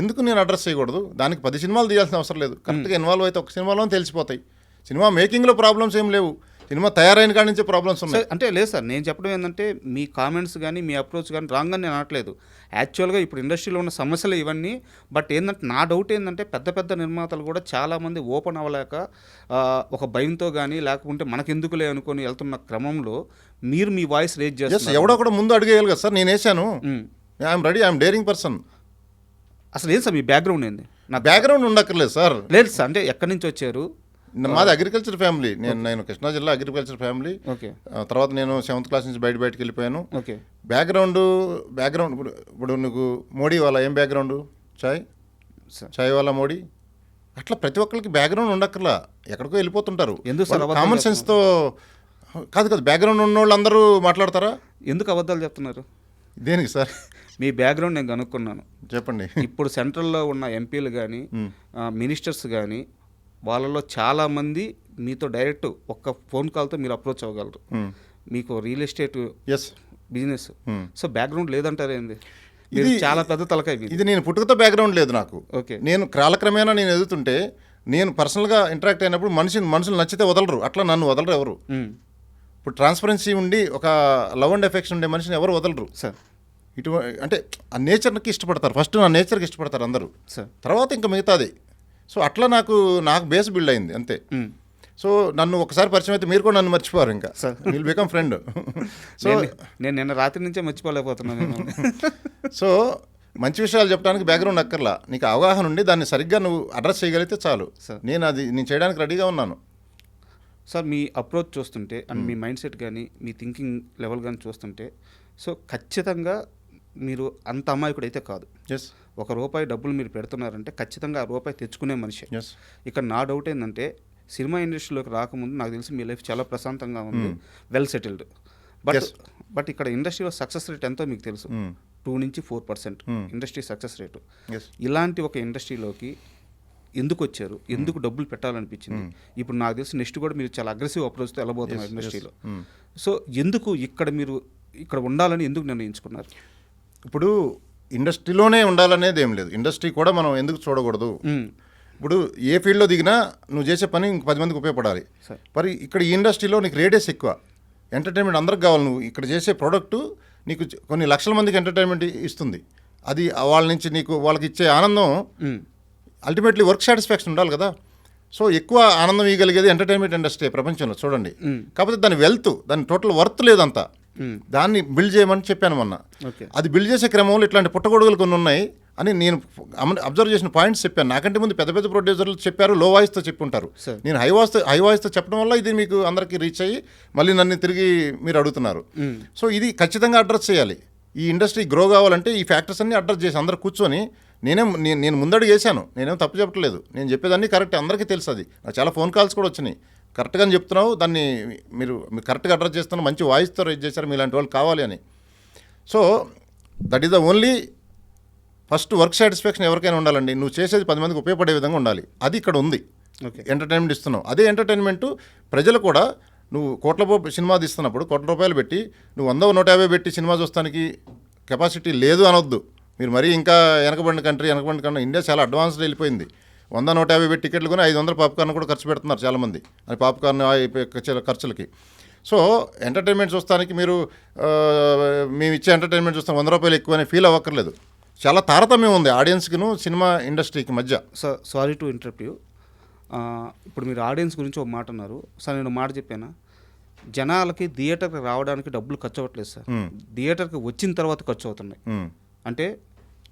ఎందుకు నేను అడ్రస్ చేయకూడదు? దానికి 10 సినిమాలు తీయాల్సిన అవసరం లేదు. కరెక్ట్గా ఇన్వాల్వ్ అయితే ఒక సినిమాలో తెలిసిపోతాయి. సినిమా మేకింగ్లో ప్రాబ్లమ్స్ ఏం లేవు, సినిమా తయారైన కాడి నుంచే ప్రాబ్లమ్స్ ఉన్నాయి. అంటే లేదు సార్, నేను చెప్పడం ఏంటంటే మీ కామెంట్స్ కానీ మీ అప్రోచ్ కానీ రాంగ్ అని నేను అనట్లేదు. యాక్చువల్గా ఇప్పుడు ఇండస్ట్రీలో ఉన్న సమస్యలు ఇవన్నీ. బట్ ఏంటంటే నా డౌట్ ఏంటంటే పెద్ద నిర్మాతలు కూడా చాలామంది ఓపెన్ అవ్వలేక ఒక భయంతో కానీ లేకుంటే మనకెందుకులే అనుకొని వెళ్తున్న క్రమంలో మీరు మీ వాయిస్ రేజ్ చేస్తారు. ఎవడో కూడా ముందు అడిగేయాలి కదా సార్. నేను వేసాను, I'm ready, I'm daring person. అసలు ఏం సార్ మీ బ్యాక్గ్రౌండ్ ఏంది? నా బ్యాక్గ్రౌండ్ ఉండక్కర్లేదు సార్. లేదు సార్, అంటే ఎక్కడి నుంచి వచ్చారు? మాది అగ్రికల్చర్ ఫ్యామిలీ. నేను కృష్ణా జిల్లా అగ్రికల్చర్ ఫ్యామిలీ. తర్వాత నేను 7th క్లాస్ నుంచి బయటకు వెళ్ళిపోయాను. బ్యాక్గ్రౌండ్ ఇప్పుడు నీకు మోడీ వాళ్ళ ఏం బ్యాక్గ్రౌండ్? చాయ్ వాళ్ళ మోడీ. అట్లా ప్రతి ఒక్కరికి బ్యాక్గ్రౌండ్ ఉండక్కర్లా, ఎక్కడికో వెళ్ళిపోతుంటారు. కామన్ సెన్స్తో కాదు, బ్యాక్గ్రౌండ్ ఉన్న వాళ్ళు అందరూ మాట్లాడతారా? ఎందుకు అబద్ధాలు చెప్తున్నారు? దేనికి సార్? మీ బ్యాక్గ్రౌండ్ నేను కనుక్కున్నాను, చెప్పండి. ఇప్పుడు సెంట్రల్లో ఉన్న ఎంపీలు కానీ మినిస్టర్స్ కానీ వాళ్ళలో చాలామంది మీతో డైరెక్ట్ ఒక్క ఫోన్ కాల్తో మీరు అప్రోచ్ అవ్వగలరు. మీకు real estate business. So background లేదంటారు ఏంది? ఇది చాలా పెద్ద తలకాయ. ఇది నేను పుట్టుకతో బ్యాక్గ్రౌండ్ లేదు నాకు. ఓకే, నేను కాలక్రమేణా నేను ఎదుగుతుంటే, నేను పర్సనల్గా ఇంటరాక్ట్ అయినప్పుడు మనుషులు నచ్చితే వదలరు, అట్లా నన్ను వదలరు ఎవరు. ఇప్పుడు ట్రాన్స్పరెన్సీ ఉండి ఒక లవ్ అండ్ ఎఫెక్షన్ ఉండే మనిషిని ఎవరు వదలరు సార్. అంటే ఆ నేచర్కి ఇష్టపడతారు, ఫస్ట్ నా నేచర్కి ఇష్టపడతారు అందరూ, తర్వాత ఇంకా మిగతాది. సో అట్లా నాకు బేస్ బిల్డ్ అయింది అంతే. సో నన్ను ఒకసారి పరిచయం అయితే మీరు కూడా నన్ను మర్చిపోరు, ఇంకా విల్ బికమ్ ఫ్రెండ్. సో నేను నిన్న రాత్రి నుంచే మర్చిపోలేకపోతున్నాను. సో మంచి విషయాలు చెప్పడానికి బ్యాక్గ్రౌండ్ అక్కర్లా, నీకు అవగాహన ఉండి దాన్ని సరిగ్గా నువ్వు అడ్రస్ చేయగలిగితే చాలు. నేను చేయడానికి రెడీగా ఉన్నాను సార్. మీ అప్రోచ్ చూస్తుంటే అండ్ మీ మైండ్ సెట్ కానీ మీ థింకింగ్ లెవెల్ కానీ చూస్తుంటే, సో ఖచ్చితంగా మీరు అంత అమాయకుడు అయితే కాదు. ₹1 డబ్బులు మీరు పెడుతున్నారంటే ఖచ్చితంగా ఆ రూపాయి తెచ్చుకునే మనిషి. ఇక్కడ నా డౌట్ ఏంటంటే, సినిమా ఇండస్ట్రీలోకి రాకముందు నాకు తెలిసి మీ లైఫ్ చాలా ప్రశాంతంగా ఉంది, వెల్ సెటిల్డ్. బట్ ఇక్కడ ఇండస్ట్రీలో సక్సెస్ రేట్ ఎంతో మీకు తెలుసు, 2 నుంచి 4% ఇండస్ట్రీ సక్సెస్ రేటు. ఇలాంటి ఒక ఇండస్ట్రీలోకి ఎందుకు వచ్చారు? ఎందుకు డబ్బులు పెట్టాలనిపించింది? ఇప్పుడు నాకు తెలిసి నెక్స్ట్ కూడా మీరు చాలా అగ్రెసివ్ అప్రోచ్తో వెళ్ళబోతున్నారు ఇండస్ట్రీలో. సో ఎందుకు ఇక్కడ మీరు ఇక్కడ ఉండాలని ఎందుకు నిర్ణయించుకున్నారు? ఇప్పుడు ఇండస్ట్రీలోనే ఉండాలనేది ఏం లేదు, ఇండస్ట్రీ కూడా మనం ఎందుకు చూడకూడదు. ఇప్పుడు ఏ ఫీల్డ్లో దిగినా నువ్వు చేసే పని ఇంక 10 మందికి ఉపయోగపడాలి. మరి ఇక్కడ ఈ ఇండస్ట్రీలో నీకు రేడియస్ ఎక్కువ, ఎంటర్టైన్మెంట్ అందరికి కావాలి. నువ్వు ఇక్కడ చేసే ప్రోడక్ట్ నీకు కొన్ని లక్షల మందికి ఎంటర్టైన్మెంట్ ఇస్తుంది. అది వాళ్ళ నుంచి నీకు వాళ్ళకి ఇచ్చే ఆనందం అల్టిమేట్లీ వర్క్ సాటిస్ఫాక్షన్ ఉండాలి కదా. సో ఎక్కువ ఆనందం ఇవ్వగలిగేది ఎంటర్టైన్మెంట్ ఇండస్ట్రీ ప్రపంచంలో చూడండి. కాకపోతే దాని వెల్త్, దాని టోటల్ వర్త్ లేదంతా. దాన్ని బిల్డ్ చేయమని చెప్పాను మొన్న. అది బిల్డ్ చేసే క్రమంలో ఇట్లాంటి పుట్టగొడుగులు కొన్ని ఉన్నాయి అని నేను అబ్జర్వ్ చేసిన పాయింట్స్ చెప్పాను. నాకంటే ముందు పెద్ద పెద్ద ప్రొడ్యూసర్లు చెప్పారు, లో వాయిస్తో చెప్పుంటారు. నేను హై వాయిస్తో చెప్పడం వల్ల ఇది మీకు అందరికీ రీచ్ అయ్యి మళ్ళీ నన్ను తిరిగి మీరు అడుగుతున్నారు. సో ఇది ఖచ్చితంగా అడ్రస్ చేయాలి. ఈ ఇండస్ట్రీ గ్రో కావాలంటే ఈ ఫ్యాక్టర్స్ అన్ని అడ్రస్ చేసి అందరు కూర్చొని నేను ముందడుగు వేసాను. నేనేం తప్పు చెప్పట్లేదు, నేను చెప్పేదాన్ని కరెక్ట్, అందరికీ తెలుసు. అది నాకు చాలా ఫోన్ కాల్స్ కూడా వచ్చినాయి. కరెక్ట్గానే చెప్తున్నావు, దాన్ని మీరు కరెక్ట్గా అడ్రస్ చేస్తున్నా, మంచి వాయిస్తో రేజ్ చేశారు, మీలాంటి వాళ్ళు కావాలి అని. So that is the only first work satisfaction ఎవరికైనా ఉండాలండి. నువ్వు చేసేది 10 మందికి ఉపయోగపడే విధంగా ఉండాలి. అది ఇక్కడ ఉంది. ఎంటర్టైన్మెంట్ ఇస్తున్నావు, అదే ఎంటర్టైన్మెంట్ ప్రజలు కూడా నువ్వు కోట్ల సినిమా తీస్తున్నప్పుడు కోట్ల రూపాయలు పెట్టి నువ్వు 100-150 పెట్టి సినిమా చూస్తానికి కెపాసిటీ లేదు అనొద్దు. మీరు మరీ ఇంకా వెనకబడిన కంట్రీ ఇండియా చాలా అడ్వాన్స్డ్ వెళ్ళిపోయింది. 100-150 పెట్టి టికెట్లు కొని 500 పాప్కార్న్ కూడా ఖర్చు పెడుతున్నారు చాలామంది, అది పాప్కార్న్ ఖర్చులకి. సో ఎంటర్టైన్మెంట్ చూస్తానికి మీరు మేము ఇచ్చే ఎంటర్టైన్మెంట్ చూస్తాం 100 రూపాయలు ఎక్కువ అని ఫీల్ అవ్వక్కర్లేదు. చాలా తారతమ్యం ఉంది ఆడియన్స్కిను సినిమా ఇండస్ట్రీకి మధ్య. Sorry to interrupt you. ఇప్పుడు మీరు ఆడియన్స్ గురించి ఒక మాట అన్నారు సార్. నేను మాట చెప్పానా, జనాలకి థియేటర్కి రావడానికి డబ్బులు ఖర్చు అవ్వట్లేదు సార్, థియేటర్కి వచ్చిన తర్వాత ఖర్చు అవుతున్నాయి. అంటే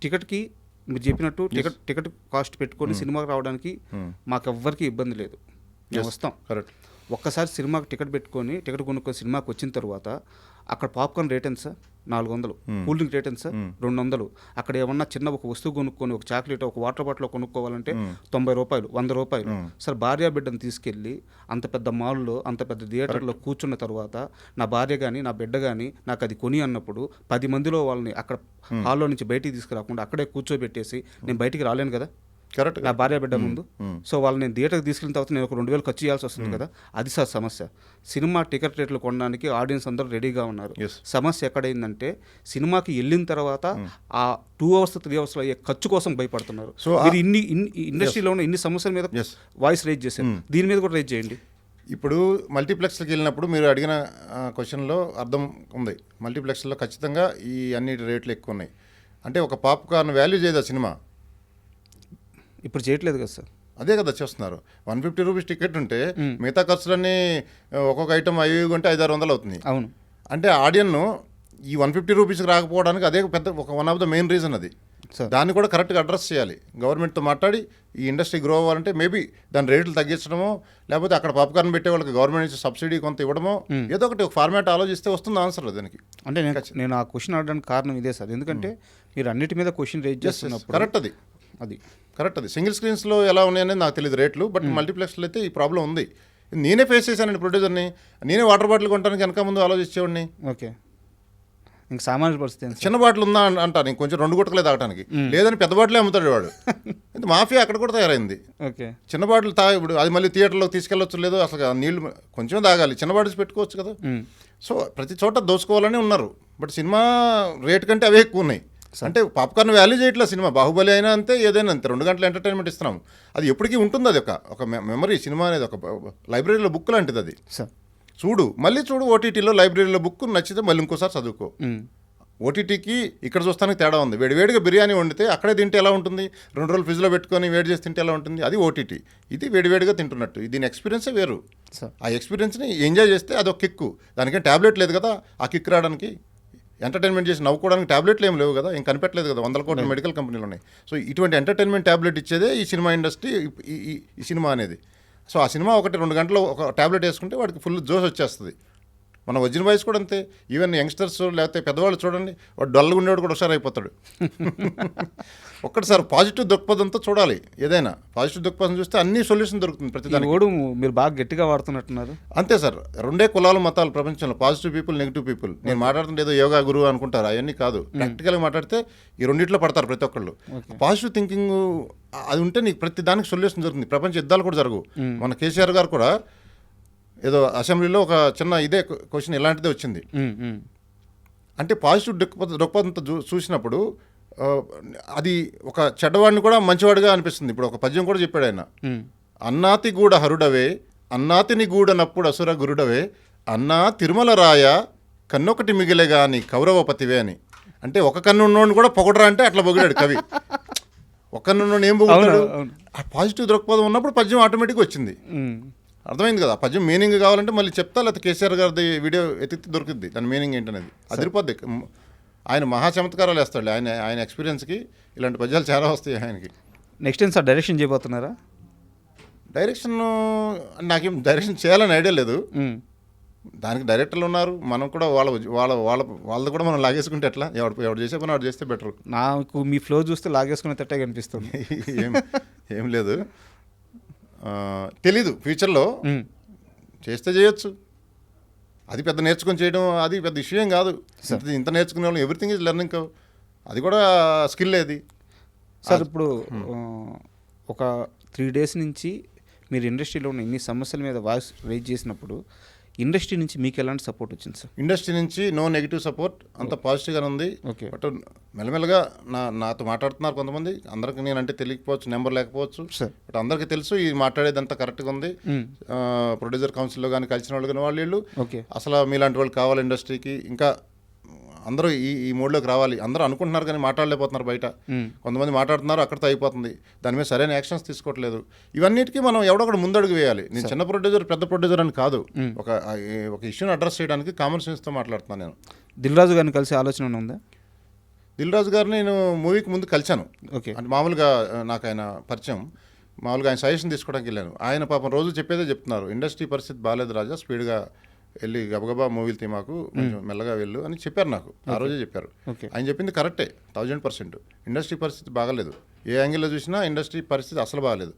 టికెట్కి మీరు చెప్పినట్టు టికెట్ కాస్ట్ పెట్టుకొని సినిమాకి రావడానికి మాకు ఎవ్వరికి ఇబ్బంది లేదు, మేము వస్తాం. కరెక్ట్. ఒక్కసారి సినిమాకి టికెట్ పెట్టుకొని టికెట్ కొనుక్కొని సినిమాకి వచ్చిన తర్వాత అక్కడ పాప్కార్న్ రేట్ ఎంత సార్? 400. కూల్ డ్రింక్ రేట్ ఎంత సార్? 200. అక్కడ ఏమన్నా చిన్న ఒక వస్తువు కొనుక్కొని ఒక చాక్లెట్ ఒక వాటర్ బాటిల్ కొనుక్కోవాలంటే 90 రూపాయలు, 100 రూపాయలు. సార్ భార్య బిడ్డను తీసుకెళ్ళి అంత పెద్ద మాల్లో అంత పెద్ద థియేటర్లో కూర్చున్న తర్వాత నా భార్య కానీ నా బిడ్డ కానీ నాకు అది కొని అన్నప్పుడు 10 మందిలో వాళ్ళని అక్కడ హాల్లో నుంచి బయటికి తీసుకురాకుండా అక్కడే కూర్చోబెట్టేసి నేను బయటికి రాలేను కదా కరెక్ట్, నా భార్య బిడ్డ ముందు. సో వాళ్ళు నేను థియేటర్కి తీసుకెళ్ళిన తర్వాత నేను ఒక 2000 ఖర్చు చేయాల్సి వస్తుంది కదా. అది సార్ సమస్య. సినిమా టికెట్ రేట్లు కొనడానికి ఆడియన్స్ అందరూ రెడీగా ఉన్నారు. సమస్య ఎక్కడైందంటే సినిమాకి వెళ్ళిన తర్వాత ఆ 2 hours 3 hours అయ్యే ఖర్చు కోసం భయపడుతున్నారు. సో మీరు ఇన్ని ఇండస్ట్రీలో ఉన్న ఇన్ని సమస్యల మీద వాయిస్ రేజ్ చేశారు, దీని మీద కూడా రేజ్ చేయండి. ఇప్పుడు మల్టీప్లెక్స్కి వెళ్ళినప్పుడు మీరు అడిగిన క్వశ్చన్లో అర్థం ఉంది. మల్టీప్లెక్స్లో ఖచ్చితంగా ఈ అన్ని రేట్లు ఎక్కువ ఉన్నాయి. అంటే ఒక పాప్కార్న్ వాల్యూ చేయదు ఆ సినిమా. ఇప్పుడు చేయట్లేదు కదా సార్. అదే కదా చేస్తున్నారు. 150 రూపీస్ టికెట్ ఉంటే మిగతా ఖర్చులన్నీ ఒక్కొక్క ఐటమ్ 5 కొంటే 500-600 అవుతుంది. అవును. అంటే ఆడియన్ను ఈ 150 రూపీస్కి రాకపోవడానికి అదే పెద్ద ఒక one of the main reason అది. దాన్ని కూడా కరెక్ట్గా అడ్రస్ చేయాలి. గవర్నమెంట్తో మాట్లాడి ఈ ఇండస్ట్రీ గ్రో అవ్వాలంటే మేబీ దాని రేట్లు తగ్గించడమో లేకపోతే అక్కడ పాప్కార్న్ పెట్టే వాళ్ళకి గవర్నమెంట్ నుంచి సబ్సిడీ కొంత ఇవ్వడమో ఏదో ఒకటి ఒక ఫార్మాట్ ఆలోచిస్తే వస్తుంది ఆన్సర్ దానికి. అంటే నేను ఆ క్వశ్చన్ అడగడానికి కారణం ఇదే సార్. ఎందుకంటే మీరు అన్నిటి మీద క్వశ్చన్ రేజ్ చేస్తున్నప్పుడు కరెక్ట్ అది కరెక్ట్. అది సింగిల్ స్క్రీన్స్లో ఎలా ఉన్నాయనేది నాకు తెలియదు రేట్లు, బట్ మల్టీప్లెక్స్లో అయితే ఈ ప్రాబ్లం ఉంది. నేనే ఫేస్ చేశానండి ప్రొడ్యూసర్ని. నేనే వాటర్ బాటిల్ కొనడానికి వెనక ముందు ఆలోచించేవాడిని. ఓకే, ఇంక సామాన్య పరిస్థితి. చిన్న బాటిల్ ఉందా అంటాను, ఇంక కొంచెం 2 గుట్టలే తాగడానికి, లేదని పెద్ద బాటిలే అమ్ముతాడు వాడు. ఇది మాఫియా అక్కడ కూడా తయారైంది. ఓకే, చిన్న బాటిల్ ఇప్పుడు అది మళ్ళీ థియేటర్లోకి తీసుకెళ్ళొచ్చు, లేదో అసలు నీళ్ళు కొంచెం తాగాలి, చిన్న బాటిల్స్ పెట్టుకోవచ్చు కదా. సో ప్రతి చోట దోచుకోవాలని ఉన్నారు, బట్ సినిమా రేట్ కంటే అవే ఎక్కువ ఉన్నాయి. అంటే పాప్కార్న్ వాల్యూ చేయట్లే సినిమా. బాహుబలి అయినా అంతే, ఏదైనా అంతే, 2 గంటల ఎంటర్టైన్మెంట్ ఇస్తున్నాం. అది ఎప్పటికీ ఉంటుంది. అది ఒక మెమరీ. సినిమా అనేది ఒక లైబ్రరీలో బుక్ లాంటిది. అది చూడు, మళ్ళీ చూడు, ఓటీటీలో లైబ్రరీలో బుక్ నచ్చితే మళ్ళీ ఇంకోసారి చదువుకో. ఓటీటీకి ఇక్కడ చూస్తానికి తేడా ఉంది. వేడివేడిగా బిర్యానీ వండితే అక్కడే తింటే ఎలా ఉంటుంది, 2 రోజులు ఫ్రిడ్జ్లో పెట్టుకొని వేడి చేసి తింటే ఎలా ఉంటుంది, అది ఓటీటీ. ఇది వేడివేడిగా తింటున్నట్టు. దీని ఎక్స్పీరియన్సే వేరు. ఆ ఎక్స్పీరియన్స్ని ఎంజాయ్ చేస్తే అదొక కిక్కు. దానికేం ట్యాబ్లెట్ లేదు కదా ఆ కిక్ రావడానికి. ఎంటర్టైన్మెంట్ చేసి నవ్వుకోవడానికి ట్యాబ్లెట్లు ఏం లేవు కదా, ఏం కనిపెట్టలేదు కదా, 100 కోట్ల మెడికల్ కంపెనీలు ఉన్నాయి. సో ఇటువంటి ఎంటర్టైన్మెంట్ ట్యాబ్లెట్ ఇచ్చేదే ఈ సినిమా ఇండస్ట్రీ, ఈ సినిమా అనేది. సో ఆ సినిమా 1-2 గంటలు ఒక ట్యాబ్లెట్ వేసుకుంటే వాడికి ఫుల్ జోష్ వచ్చేస్తుంది. మన ఒరిజినల్ వాయిస్ కూడా అంతే. ఈవెన్ యంగ్స్టర్స్ లేకపోతే పెద్దవాళ్ళు చూడండి, వాడు డల్గా ఉండేవాడు కూడా ఒకసారి అయిపోతాడు. ఒక్కటిసారి పాజిటివ్ దృక్పథంతో చూడాలి. ఏదైనా పాజిటివ్ దృక్పథం చూస్తే అన్ని సొల్యూషన్ దొరుకుతుంది ప్రతిదానికి. మీరు బాగా గట్టిగా వాడుతున్నట్టున్నారు. అంతే సార్, 2 కులాలు మతాలు ప్రపంచంలో, పాజిటివ్ పీపుల్, నెగిటివ్ పీపుల్. నేను మాట్లాడుతుంటే ఏదో యోగా గురువు అనుకుంటారు, అవన్నీ కాదు. ప్రాక్టికల్గా మాట్లాడితే ఈ రెండిట్లో పడతారు ప్రతి ఒక్కళ్ళు. పాజిటివ్ థింకింగ్ అది ఉంటే నీకు ప్రతి దానికి సొల్యూషన్ దొరుకుతుంది. ప్రపంచ యుద్ధాలు కూడా జరగవు. మన కేసీఆర్ గారు కూడా ఏదో అసెంబ్లీలో ఒక చిన్న ఇదే క్వశ్చన్ ఇలాంటిదే వచ్చింది. అంటే పాజిటివ్ దృక్పథంతో చూసినప్పుడు అది ఒక చెడ్డవాడిని కూడా మంచివాడిగా అనిపిస్తుంది. ఇప్పుడు ఒక పద్యం కూడా చెప్పాడు ఆయన, అన్నాతి గూడ హరుడవే అన్నాతిని గూడనప్పుడు అసుర గురుడవే అన్నా తిరుమల రాయ కన్నొకటి మిగిలే గాని కౌరవపతివే అని. అంటే ఒక కన్ను ఉన్నోడిని కూడా పొగడరా అంటే అట్లా పొగిడాడు కవి. ఒక కన్ను ఉన్నోడిని ఏం పొగుడాడు? ఆ పాజిటివ్ దృక్పథం ఉన్నప్పుడు పద్యం ఆటోమేటిక్గా వచ్చింది. అర్థమైంది కదా? పద్యం మీనింగ్ కావాలంటే మళ్ళీ చెప్తా, లేకపోతే కేసీఆర్ గారిది వీడియో ఎత్తితే దొరుకుద్ది దాని మీనింగ్ ఏంటనేది. అదిరిపోద్ది. ఆయన మహా చమత్కారాలు వేస్తాడు. ఆయన ఎక్స్పీరియన్స్కి ఇలాంటి పద్యాలు చాలా వస్తాయి ఆయనకి. నెక్స్ట్ ఏం సార్ డైరెక్షన్ చేయబోతున్నారా? డైరెక్షన్ నాకేం డైరెక్షన్ చేయాలని ఐడియా లేదు. దానికి డైరెక్టర్లు ఉన్నారు, మనం కూడా వాళ్ళది కూడా మనం లాగేసుకుంటే ఎట్లా? ఎవడు చేసే పని వాడు చేస్తే బెటర్. నాకు మీ ఫ్లో చూస్తే లాగేసుకునే తట్టే కనిపిస్తుంది. ఏం లేదు, తెలీదు. ఫ్యూచర్లో చేస్తే చేయొచ్చు. అది పెద్ద నేర్చుకొని చేయడం అది పెద్ద విషయం కాదు. ఇంత నేర్చుకునే వాళ్ళు ఎవ్రీథింగ్ ఈజ్ లెర్నింగ్. అది కూడా స్కిల్ అది సార్. ఇప్పుడు ఒక 3 days నుంచి మీరు ఇండస్ట్రీలో ఉన్న ఇన్ని సమస్యల మీద వాయిస్ రైజ్ చేసినప్పుడు ఇండస్ట్రీ నుంచి మీకు ఎలాంటి సపోర్ట్ వచ్చింది సార్? ఇండస్ట్రీ నుంచి నో నెగిటివ్ సపోర్ట్, అంత పాజిటివ్గానే ఉంది. ఓకే. బట్ మెల్లమెల్లగా నాతో మాట్లాడుతున్నారు కొంతమంది. అందరికి నేనంటే తెలియకపోవచ్చు, నెంబర్ లేకపోవచ్చు, బట్ అందరికీ తెలుసు ఈ మాట్లాడేది అంతా కరెక్ట్గా ఉంది. ప్రొడ్యూసర్ కౌన్సిల్లో కానీ కలిసిన వాళ్ళు కానీ వాళ్ళు అసలు మీలాంటి వాళ్ళు కావాలి ఇండస్ట్రీకి, ఇంకా అందరూ ఈ మోడ్లోకి రావాలి. అందరూ అనుకుంటున్నారు కానీ మాట్లాడలేకపోతున్నారు బయట. కొంతమంది మాట్లాడుతున్నారు, అక్కడితో అయిపోతుంది. దాని మీద సరైన యాక్షన్స్ తీసుకోవట్లేదు. ఇవన్నిటికీ మనం ఎవడొకడు ముందడుగు వేయాలి. నేను చిన్న ప్రొడ్యూసర్ పెద్ద ప్రొడ్యూసర్ అని కాదు, ఒక ఇష్యూని అడ్రస్ చేయడానికి కామన్ సెన్స్తో మాట్లాడుతున్నాను. నేను దిల్ రాజు గారిని కలిసే ఆలోచన ఉందా? దిల్ రాజు గారిని నేను మూవీకి ముందు కలిశాను. ఓకే. అంటే మామూలుగా నాకు ఆయన పరిచయం, మామూలుగా ఆయన సజెషన్ తీసుకోవడానికి వెళ్ళాను. ఆయన పాపం రోజు చెప్పేదే చెప్తున్నారు, ఇండస్ట్రీ పరిస్థితి బాగాలేదు రాజా, స్పీడ్గా వెళ్ళి గబగబా మూవీలు తీమాకు, కొంచెం మెల్లగా వెళ్ళు అని చెప్పారు నాకు. ఆ రోజే చెప్పారు. ఆయన చెప్పింది కరెక్టే 1000%. ఇండస్ట్రీ పరిస్థితి బాగాలేదు. ఏ యాంగిల్లో చూసినా ఇండస్ట్రీ పరిస్థితి అసలు బాగాలేదు.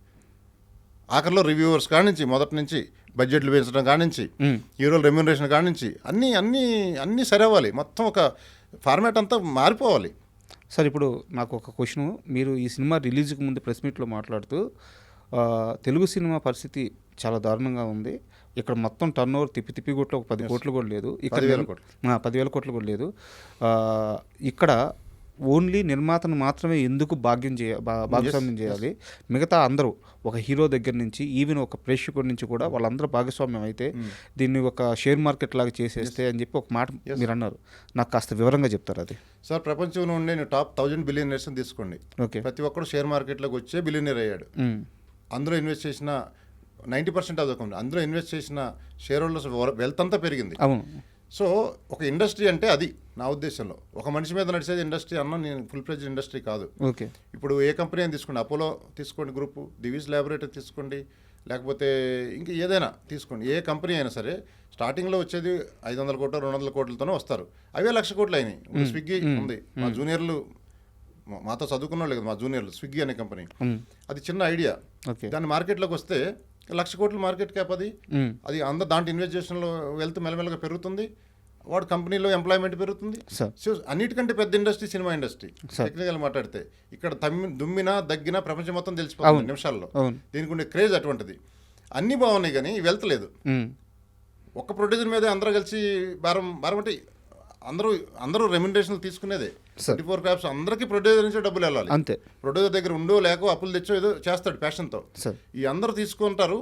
ఆఖరిలో రివ్యూవర్స్ కానించి, మొదటి నుంచి బడ్జెట్లు పెంచడం కానించి, హీరోల రెమ్యూనరేషన్ కానించి అన్నీ సరవ్వాలి. మొత్తం ఒక ఫార్మాట్ అంతా మారిపోవాలి. సార్ ఇప్పుడు నాకు ఒక క్వశ్చన్. మీరు ఈ సినిమా రిలీజ్కి ముందు ప్రెస్ మీట్లో మాట్లాడుతూ తెలుగు సినిమా పరిస్థితి చాలా దారుణంగా ఉంది, ఇక్కడ మొత్తం టర్న్ ఓవర్ తిప్పి కొట్లు ఒక 10 కోట్లు కూడా లేదు, ఇక్కడ 10,000 కోట్లు కూడా లేదు, ఇక్కడ ఓన్లీ నిర్మాతను మాత్రమే ఎందుకు భాగస్వామ్యం చేయాలి, మిగతా అందరూ ఒక హీరో దగ్గర నుంచి ఈవెన్ ఒక ప్రేక్షకుడి నుంచి కూడా వాళ్ళందరూ భాగస్వామ్యం అయితే దీన్ని ఒక షేర్ మార్కెట్ లాగా చేసేస్తే అని చెప్పి ఒక మాట మీరు అన్నారు. నాకు కాస్త వివరంగా చెప్తారు అది? సార్, ప్రపంచంలో ఉండే టాప్ 1000 బిలియనర్స్ తీసుకోండి. ఓకే. ప్రతి ఒక్కరు షేర్ మార్కెట్లోకి వచ్చే బిలియనర్ అయ్యాడు. అందులో ఇన్వెస్ట్ చేసిన 90% అదొకండి. అందులో ఇన్వెస్ట్ చేసిన షేర్ హోల్డర్స్ వెల్త్ అంతా పెరిగింది. అవును. సో ఒక ఇండస్ట్రీ అంటే అది నా ఉద్దేశంలో. ఒక మనిషి మీద నడిచేది ఇండస్ట్రీ అన్న, నేను ఫుల్ ఫ్లెడ్జ్డ్ ఇండస్ట్రీ కాదు. ఓకే. ఇప్పుడు ఏ కంపెనీ అని తీసుకోండి, అపోలో తీసుకోండి, గ్రూపు దివీస్ ల్యాబొరేటరీ తీసుకోండి, లేకపోతే ఇంకా ఏదైనా తీసుకోండి, ఏ కంపెనీ అయినా సరే స్టార్టింగ్లో వచ్చేది 500 కోట్లు 200 కోట్లతోనే వస్తారు. అవే 1,00,000 కోట్లు అయినాయి. స్విగ్గీ ఉంది, మా జూనియర్లు మాతో చదువుకున్న వాళ్ళు కదా, మా జూనియర్లు, స్విగ్గీ అనే కంపెనీ. అది చిన్న ఐడియా. దాన్ని మార్కెట్లోకి వస్తే 1,00,000 కోట్ల మార్కెట్ క్యాప్ అది అందరూ దాంట్లో ఇన్వెస్టిగేషన్లో వెల్త్ మెల్లమెల్లగా పెరుగుతుంది. వాడు కంపెనీలో ఎంప్లాయ్మెంట్ పెరుగుతుంది. సో అన్నిటికంటే పెద్ద ఇండస్ట్రీ సినిమా ఇండస్ట్రీ. టెక్నికల్ మాట్లాడితే ఇక్కడ దుమ్మినా దగ్గినా ప్రపంచం మొత్తం తెలిసిపోతుంది నిమిషాల్లో. దీనికి ఉండే క్రేజ్ అటువంటిది. అన్నీ బాగున్నాయి కానీ వెల్త్ లేదు. ఒక్క ప్రొడ్యూసర్ మీద అందరూ కలిసి భారం అంటే అందరూ రెమ్యునరేషన్ తీసుకునేదే. 24 క్రాప్స్ అందరికీ ప్రొడ్యూసర్ నుంచే డబ్బులు వెళ్ళాలి. అంతే. ప్రొడ్యూసర్ దగ్గర ఉండో లేకో అప్పులు తెచ్చో ఏదో చేస్తాడు ప్యాషన్తో. ఈ అందరూ తీసుకుంటారు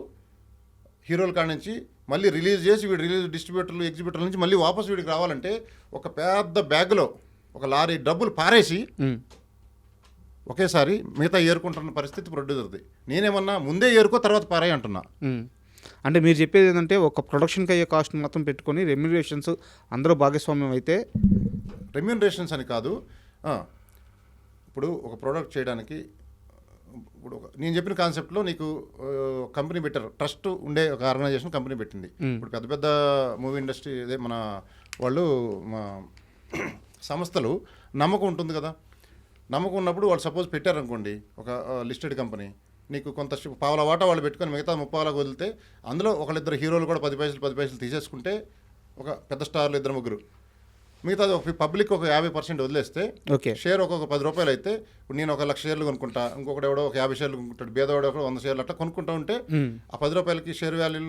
హీరోల కాడ నుంచి, మళ్ళీ రిలీజ్ చేసి వీడు రిలీజ్ డిస్ట్రిబ్యూటర్లు ఎగ్జిబ్యూటర్ల నుంచి మళ్ళీ వాపస్ వీడికి రావాలంటే ఒక పెద్ద బ్యాగ్లో ఒక లారీ డబ్బులు పారేసి ఒకేసారి మిగతా ఏరుకుంటున్న పరిస్థితి ప్రొడ్యూసర్ది. నేనేమన్నా ముందే ఏరుకో తర్వాత పారాయి అంటున్నా. అంటే మీరు చెప్పేది ఏంటంటే ఒక ప్రొడక్షన్కి అయ్యే కాస్ట్ మొత్తం పెట్టుకొని రెమ్యునరేషన్స్ అందరూ భాగస్వామ్యం అయితే, రెమ్యునరేషన్స్ అని కాదు, ఇప్పుడు ఒక ప్రోడక్ట్ చేయడానికి ఇప్పుడు నేను చెప్పిన కాన్సెప్ట్లో నీకు కంపెనీ పెట్టారు, ట్రస్ట్ ఉండే ఒక ఆర్గనైజేషన్ కంపెనీ పెట్టింది. ఇప్పుడు పెద్ద పెద్ద మూవీ ఇండస్ట్రీ అదే మన వాళ్ళు సంస్థలు నమ్మకం ఉంటుంది కదా. నమ్మకం ఉన్నప్పుడు వాళ్ళు సపోజ్ పెట్టారనుకోండి ఒక లిస్టెడ్ కంపెనీ, నీకు కొంత పావుల వాటా వాళ్ళు పెట్టుకొని మిగతా 30 వదిలితే అందులో ఒకళ్ళిద్దరు హీరోలు కూడా 10 పైసలు తీసేసుకుంటే ఒక పెద్ద స్టార్లు 2-3, మిగతా ఒక పబ్లిక్ ఒక 50% వదిలేస్తే షేర్ ఒక్కొక్క 10 రూపాయలు అయితే, ఇప్పుడు నేను ఒక 1,00,000 షేర్లు కొనుక్కుంటా, ఇంకొకటి ఎవడో ఒక 50 షేర్లు కొనుక్కుంటాడు, బేదవాడు ఒక 100 షేర్లు అట్లా కొనుక్కుంటా ఉంటే ఆ 10 రూపాయలకి షేర్ వాల్యూ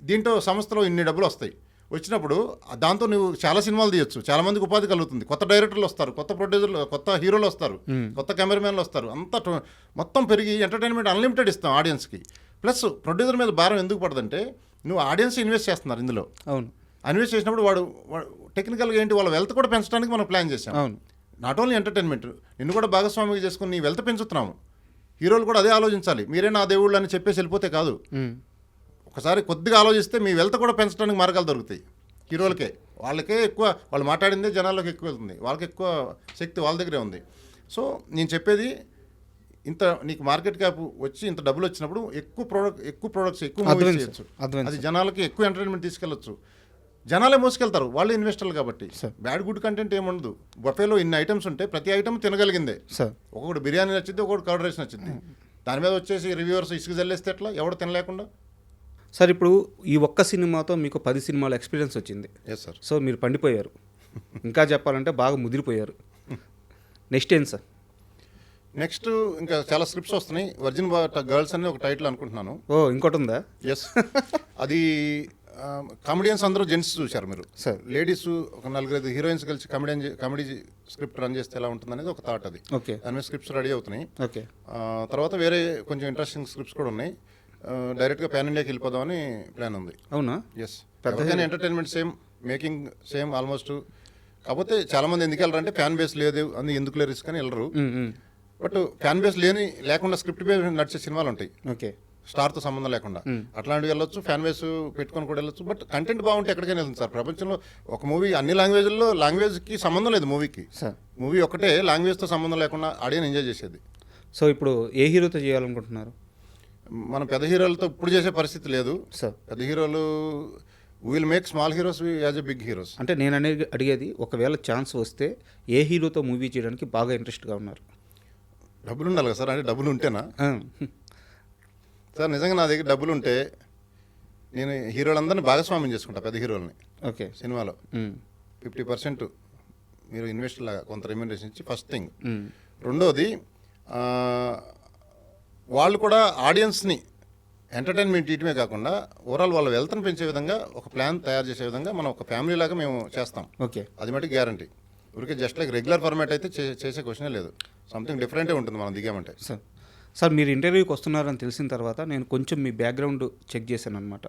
దీంట్లో సంస్థలో ఇన్ని డబ్బులు వస్తాయి. వచ్చినప్పుడు దాంతో నువ్వు చాలా సినిమాలు తీయొచ్చు, చాలా మందికి ఉపాధి కలుగుతుంది, కొత్త డైరెక్టర్లు వస్తారు, కొత్త ప్రొడ్యూసర్లు, కొత్త హీరోలు వస్తారు, కొత్త కెమెరామెన్లు వస్తారు, అంతా మొత్తం పెరిగి ఎంటర్టైన్మెంట్ అన్లిమిటెడ్ ఇస్తాం ఆడియన్స్కి. ప్లస్ ప్రొడ్యూసర్ మీద భారం ఎందుకు పడదంటే నువ్వు ఆడియన్స్ ఇన్వెస్ట్ చేస్తున్నారు ఇందులో. అవును, ఇన్వెస్ట్ చేసినప్పుడు వాడు టెక్నికల్గా ఏంటి వాళ్ళ వెల్త్ కూడా పెంచడానికి మనం ప్లాన్ చేసాం. అవును, నాట్ ఓన్లీ ఎంటర్టైన్మెంట్, నిన్ను కూడా భాగస్వామిగా చేసుకుని నీ వెల్త్ పెంచుతున్నాము. హీరోలు కూడా అదే ఆలోచించాలి, మీరే నా దేవుళ్ళు అని చెప్పేసి వెళ్ళిపోతే కాదు. ఒకసారి కొద్దిగా ఆలోచిస్తే మీ వెల్త్ కూడా పెంచడానికి మార్గాలు దొరుకుతాయి హీరోలకే. వాళ్ళకే ఎక్కువ, వాళ్ళు మాట్లాడిందే జనాల్లోకి ఎక్కువ వెళ్తుంది, వాళ్ళకి ఎక్కువ శక్తి వాళ్ళ దగ్గరే ఉంది. సో నేను చెప్పేది ఇంత నీకు మార్కెట్ క్యాప్ వచ్చి ఇంత డబ్బులు వచ్చినప్పుడు ఎక్కువ ప్రొడక్ట్స్ ఎక్కువ మూవీస్ చేయొచ్చు, అది జనాలకి ఎక్కువ ఎంటర్టైన్మెంట్ తీసుకెళ్ళొచ్చు. జనాలే మోసుకెళ్తారు, వాళ్ళు ఇన్వెస్టర్లు కాబట్టి. బ్యాడ్ గుడ్ కంటెంట్ ఏముండదు. బఫేలో ఇన్ని ఐటమ్స్ ఉంటే ప్రతి ఐటమ్ తినగలిగిందే. ఒక్కొక్కటి బిర్యానీ నచ్చింది, ఒక్కొక్కటి కర్డ్ రైస్ నచ్చింది, దాని మీద వచ్చేసి రివ్యూవర్స్ ఇసుకు జల్లేస్తే ఎట్లా, ఎవడు తినలేకుండా. సార్ ఇప్పుడు ఈ ఒక్క సినిమాతో మీకు 10 సినిమాల ఎక్స్పీరియన్స్ వచ్చింది. Yes sir. సో మీరు పండిపోయారు, ఇంకా చెప్పాలంటే బాగా ముదిరిపోయారు. నెక్స్ట్ ఏం సార్? నెక్స్ట్ ఇంకా చాలా స్క్రిప్ట్స్ వస్తున్నాయి. వర్జిన్ గర్ల్స్ అని ఒక టైటిల్ అనుకుంటున్నాను. ఓ ఇంకోటి ఉందా? ఎస్. అది కామెడియన్స్ అందరూ జెంట్స్ చూశారు మీరు సార్. లేడీస్ ఒక 4-5 హీరోయిన్స్ కలిసి కామెడీ స్క్రిప్ట్ రన్ చేస్తే ఎలా ఉంటుంది అనేది ఒక థాట్. అది ఓకే, దాని మీద స్క్రిప్ట్స్ రెడీ అవుతున్నాయి. ఓకే. తర్వాత వేరే కొంచెం ఇంట్రెస్టింగ్ స్క్రిప్ట్స్ కూడా ఉన్నాయి. డైరెక్ట్గా ప్యాన్ ఇండియాకి వెళ్ళిపోదామని ప్లాన్ ఉంది. అవునా? ఎస్. పెద్దగానే entertainment same, making same almost. కాకపోతే చాలా మంది ఎందుకు వెళ్ళరు అంటే ఫ్యాన్ బేస్ లేదు అని, ఎందుకులే రిస్క్ అని వెళ్ళరు. బట్ ఫ్యాన్ బేస్ లేకుండా స్క్రిప్ట్ బేస్ నడిచే సినిమాలు ఉంటాయి, ఓకే, స్టార్తో సంబంధం లేకుండా. అట్లాంటివి వెళ్ళొచ్చు, ఫ్యాన్ బేస్ పెట్టుకొని కూడా వెళ్ళొచ్చు. బట్ కంటెంట్ బాగుంటే ఎక్కడికైనా వెళ్తుంది సార్. ప్రపంచంలో ఒక మూవీ అన్ని లాంగ్వేజ్లో లాంగ్వేజ్కి సంబంధం లేదు మూవీకి. మూవీ ఒకటే లాంగ్వేజ్తో సంబంధం లేకుండా ఆడియన్స్ ఎంజాయ్ చేసేది. సో ఇప్పుడు ఏ హీరోతో చేయాలనుకుంటున్నారు? మనం పెద్ద హీరోలతో ఇప్పుడు చేసే పరిస్థితి లేదు సార్. పెద్ద హీరోలు will make small heroes as a big heroes. అంటే నేను అడిగేది ఒకవేళ ఛాన్స్ వస్తే ఏ హీరోతో మూవీ చేయడానికి బాగా ఇంట్రెస్ట్గా ఉన్నారు? డబ్బులు ఉండాలి కదా సార్. అంటే డబ్బులు ఉంటేనా సార్? నిజంగా నా దగ్గర డబ్బులు ఉంటే నేను హీరోలందరినీ భాగస్వామ్యం చేసుకుంటా, పెద్ద హీరోలని. ఓకే, సినిమాలో 50% మీరు ఇన్వెస్ట్ లాగా కొంత రెమ్యూనరేషన్ ఇచ్చి, ఫస్ట్ థింగ్. రెండోది వాళ్ళు కూడా ఆడియన్స్ని ఎంటర్టైన్మెంట్ ఇయటమే కాకుండా ఓవరాల్ వాళ్ళ వెల్త్ని పెంచే విధంగా ఒక ప్లాన్ తయారు చేసే విధంగా మనం ఒక ఫ్యామిలీ లాగా మేము చేస్తాం. ఓకే, అది మటుకు గ్యారంటీ. ఊరికే జస్ట్ లైక్ రెగ్యులర్ ఫార్మాట్ అయితే చేసే క్వశ్చనే లేదు. సంథింగ్ డిఫరెంటే ఉంటుంది మనం దిగామంటే. సార్ మీరు ఇంటర్వ్యూకి వస్తున్నారని తెలిసిన తర్వాత నేను కొంచెం మీ బ్యాక్గ్రౌండ్ చెక్ చేశాను అనమాట.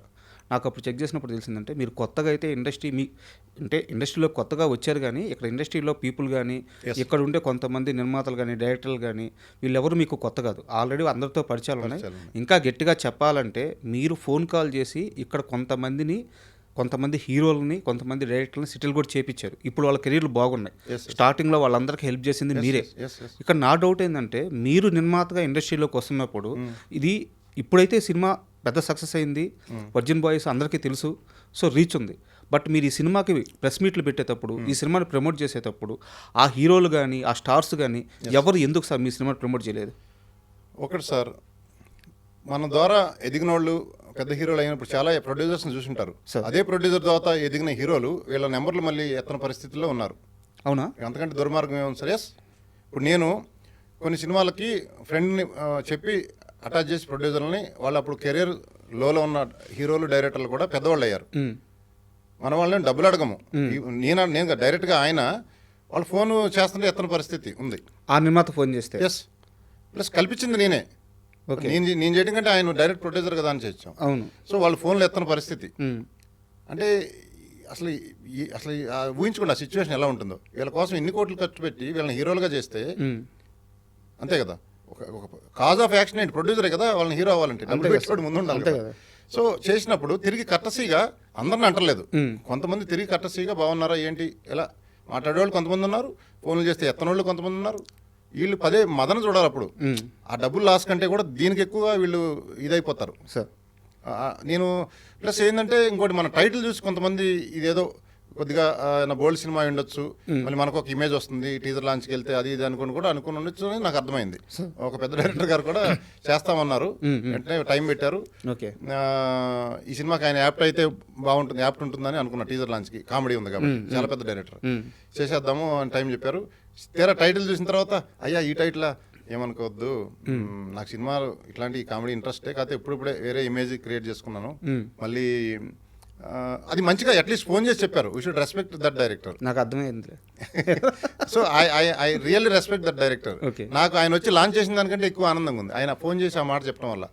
నాకు అప్పుడు చెక్ చేసినప్పుడు తెలిసిందంటే మీరు కొత్తగా అయితే ఇండస్ట్రీలో కొత్తగా వచ్చారు, కానీ ఇక్కడ ఇండస్ట్రీలో పీపుల్ కానీ ఇక్కడ ఉండే కొంతమంది నిర్మాతలు కానీ డైరెక్టర్లు కానీ వీళ్ళెవరు మీకు కొత్త కాదు, ఆల్రెడీ అందరితో పరిచయాలు ఉన్నాయి. ఇంకా గట్టిగా చెప్పాలంటే మీరు ఫోన్ కాల్ చేసి ఇక్కడ కొంతమంది హీరోలని, కొంతమంది డైరెక్టర్లని సెటిల్ కూడా చేపించారు. ఇప్పుడు వాళ్ళ కెరీర్లు బాగున్నాయి. స్టార్టింగ్లో వాళ్ళందరికీ హెల్ప్ చేసింది మీరే. ఇక్కడ నా డౌట్ ఏంటంటే మీరు నిర్మాతగా ఇండస్ట్రీలోకి వస్తున్నప్పుడు ఇది ఇప్పుడైతే సినిమా పెద్ద సక్సెస్ అయింది, వర్జిన్ బాయ్స్ అందరికీ తెలుసు, సో రీచ్ ఉంది. బట్ మీరు ఈ సినిమాకి ప్రెస్ మీట్లు పెట్టేటప్పుడు, ఈ సినిమాని ప్రమోట్ చేసేటప్పుడు ఆ హీరోలు కానీ ఆ స్టార్స్ కానీ ఎవరు ఎందుకు సార్ మీ సినిమాని ప్రమోట్ చేయలేదు? ఒకటి సార్, మన ద్వారా ఎదిగిన వాళ్ళు పెద్ద హీరోలు అయినప్పుడు చాలా ప్రొడ్యూసర్స్ని చూసుంటారు. అదే ప్రొడ్యూసర్ తర్వాత ఎదిగిన హీరోలు వీళ్ళ నెంబర్లు మళ్ళీ ఎత్తన పరిస్థితుల్లో ఉన్నారు. అవునా? అంతకంటే దుర్మార్గం ఏమో సార్. ఎస్. ఇప్పుడు నేను కొన్ని సినిమాలకి ఫ్రెండ్ని చెప్పి అటాచ్ చేసి ప్రొడ్యూసర్లని, వాళ్ళు అప్పుడు కెరీర్ లోలో ఉన్న హీరోలు డైరెక్టర్లు కూడా పెద్దవాళ్ళు అయ్యారు. మన వాళ్ళని డబ్బులు అడగము. నేను డైరెక్ట్గా ఆయన వాళ్ళు ఫోన్ చేస్తుంటే ఎత్తన పరిస్థితి ఉంది. ఆ నిర్మాత ఫోన్ చేస్తే? ఎస్. ప్లస్ కల్పించింది నేనే. నేను చేయడం కంటే ఆయన డైరెక్ట్ ప్రొడ్యూసర్ కదా అని చేయించాం. అవును. సో వాళ్ళు ఫోన్లో ఎత్తన పరిస్థితి అంటే అసలు ఊహించుకోండి ఆ సిచ్యువేషన్ ఎలా ఉంటుందో. వీళ్ళ కోసం ఇన్ని కోట్లు ఖర్చు పెట్టి వీళ్ళని హీరోలుగా చేస్తే అంతే కదా. ఒక కాజ్ ఆఫ్ యాక్షన్ ఏంటి? ప్రొడ్యూసరే కదా వాళ్ళని హీరో అవ్వాలంటే డబ్బులు పెట్టుకోవడం ముందు ఉండాలి కదా. సో చేసినప్పుడు తిరిగి కర్టసీగా అందరిని అంటలేదు, కొంతమంది తిరిగి కర్టసీగా బాగున్నారా ఏంటి ఎలా మాట్లాడేవాళ్ళు కొంతమంది ఉన్నారు, ఫోన్లు చేస్తే ఎత్తనోళ్ళు కొంతమంది ఉన్నారు. వీళ్ళు పదే మదన చూడాలి. అప్పుడు ఆ డబ్బులు లాస్ కంటే కూడా దీనికి ఎక్కువగా వీళ్ళు ఇదైపోతారు సార్. నేను ప్లస్ ఏంటంటే ఇంకోటి మన టైటిల్ చూసి కొంతమంది ఇదేదో కొద్దిగా నా బోల్డ్ సినిమా ఉండొచ్చు, మళ్ళీ మనకు ఒక ఇమేజ్ వస్తుంది టీజర్ లాంచ్కి వెళ్తే అది ఇది అనుకుని ఉండొచ్చు అని నాకు అర్థమైంది. ఒక పెద్ద డైరెక్టర్ గారు కూడా చేస్తామన్నారు, వెంటనే టైం పెట్టారు. ఈ సినిమాకి ఆయన యాప్ట్ అయితే బాగుంటుంది, యాప్ట్ ఉంటుందని అనుకున్నా. టీజర్ లాంచ్కి కామెడీ ఉంది కాబట్టి చాలా పెద్ద డైరెక్టర్, చేసేద్దాము అని టైం చెప్పారు. తీరా టైటిల్ చూసిన తర్వాత అయ్యా ఈ టైటిలా ఏమనుకోవద్దు, నాకు సినిమాలు ఇట్లాంటి కామెడీ ఇంట్రెస్టే, కాకపోతే ఇప్పుడిప్పుడే వేరే ఇమేజ్ క్రియేట్ చేసుకున్నాను, మళ్ళీ అది మంచిగా అట్లీస్ట్ ఫోన్ చేసి చెప్పారు we should respect that director. నాకు అర్థమైంది. So I really respect that director. Okay. నాకు ఆయన వచ్చి లాంచ్ చేసిన దానికంటే ఎక్కువ ఆనందంగా ఉంది ఆయన ఫోన్ చేసి ఆ మాట చెప్పడం వల్ల.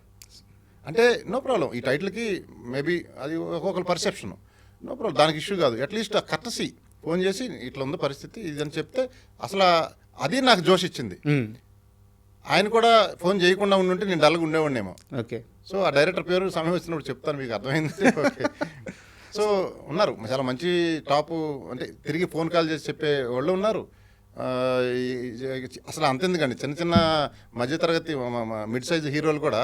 అంటే నో ప్రాబ్లం, ఈ టైటిల్కి మేబీ అది ఒక్కొక్కరు పర్సెప్షన్, నో ప్రాబ్లం, దానికి ఇష్యూ కాదు. అట్లీస్ట్ ఆ కర్టసీ ఫోన్ చేసి ఇట్లా ఉంది పరిస్థితి ఇది అని చెప్తే అసలు అది నాకు జోష్ ఇచ్చింది. ఆయన కూడా ఫోన్ చేయకుండా ఉండుంటే నేను డల్గా ఉండేవాడినేమో. ఓకే. సో ఆ డైరెక్టర్ పేరు సమయం వచ్చినప్పుడు చెప్తాను, మీకు అర్థమైంది. ఓకే. సో ఉన్నారు చాలా మంచి టాపు, అంటే తిరిగి ఫోన్ కాల్ చేసి చెప్పే వాళ్ళు ఉన్నారు. అసలు అంతెందుకండి, చిన్న చిన్న మధ్యతరగతి మిడ్ సైజ్ హీరోలు కూడా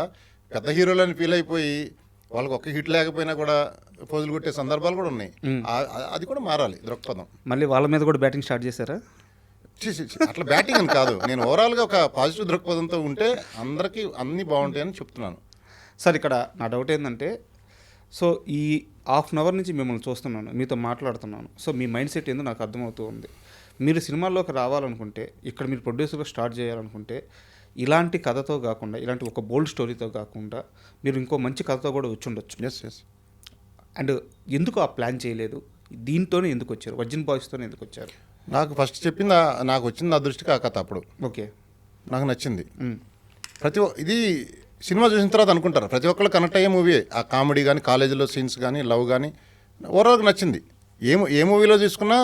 పెద్ద హీరోలని ఫీల్ అయిపోయి వాళ్ళకి ఒక్క హిట్ లేకపోయినా కూడా పోజులు కొట్టే సందర్భాలు కూడా ఉన్నాయి. అది కూడా మారాలి దృక్పథం. మళ్ళీ వాళ్ళ మీద కూడా బ్యాటింగ్ స్టార్ట్ చేశారా? అట్లా బ్యాటింగ్ అని కాదు, నేను ఓవరాల్గా ఒక పాజిటివ్ దృక్పథంతో ఉంటే అందరికీ అన్నీ బాగుంటాయని చెప్తున్నాను. సార్ ఇక్కడ నా డౌట్ ఏంటంటే, సో ఈ హాఫ్ అన్ అవర్ నుంచి మిమ్మల్ని చూస్తున్నాను, మీతో మాట్లాడుతున్నాను. సో మీ మైండ్ సెట్ ఏందో నాకు అర్థమవుతూ ఉంది. మీరు సినిమాల్లోకి రావాలనుకుంటే, ఇక్కడ మీరు ప్రొడ్యూసర్గా స్టార్ట్ చేయాలనుకుంటే, ఇలాంటి కథతో కాకుండా, ఇలాంటి ఒక బోల్డ్ స్టోరీతో కాకుండా మీరు ఇంకో మంచి కథతో కూడా వచ్చి ఉండొచ్చు. ఎస్. అండ్ ఎందుకు ఆ ప్లాన్ చేయలేదు? దీంతోనే ఎందుకు వచ్చారు? వర్జిన్ బాయ్స్తోనే ఎందుకు వచ్చారు? నాకు ఫస్ట్ చెప్పింది నాకు వచ్చింది ఆ దృష్టికి ఆ కథ అప్పుడు ఓకే, నాకు నచ్చింది. ఇది సినిమా చూసిన తర్వాత అనుకుంటారు ప్రతి ఒక్కళ్ళు కనెక్ట్ అయ్యే మూవీ. ఆ కామెడీ కానీ, కాలేజీలో సీన్స్ కానీ, లవ్ కానీ ఓవరాల్గా నచ్చింది. ఏ మూవీలో తీసుకున్నా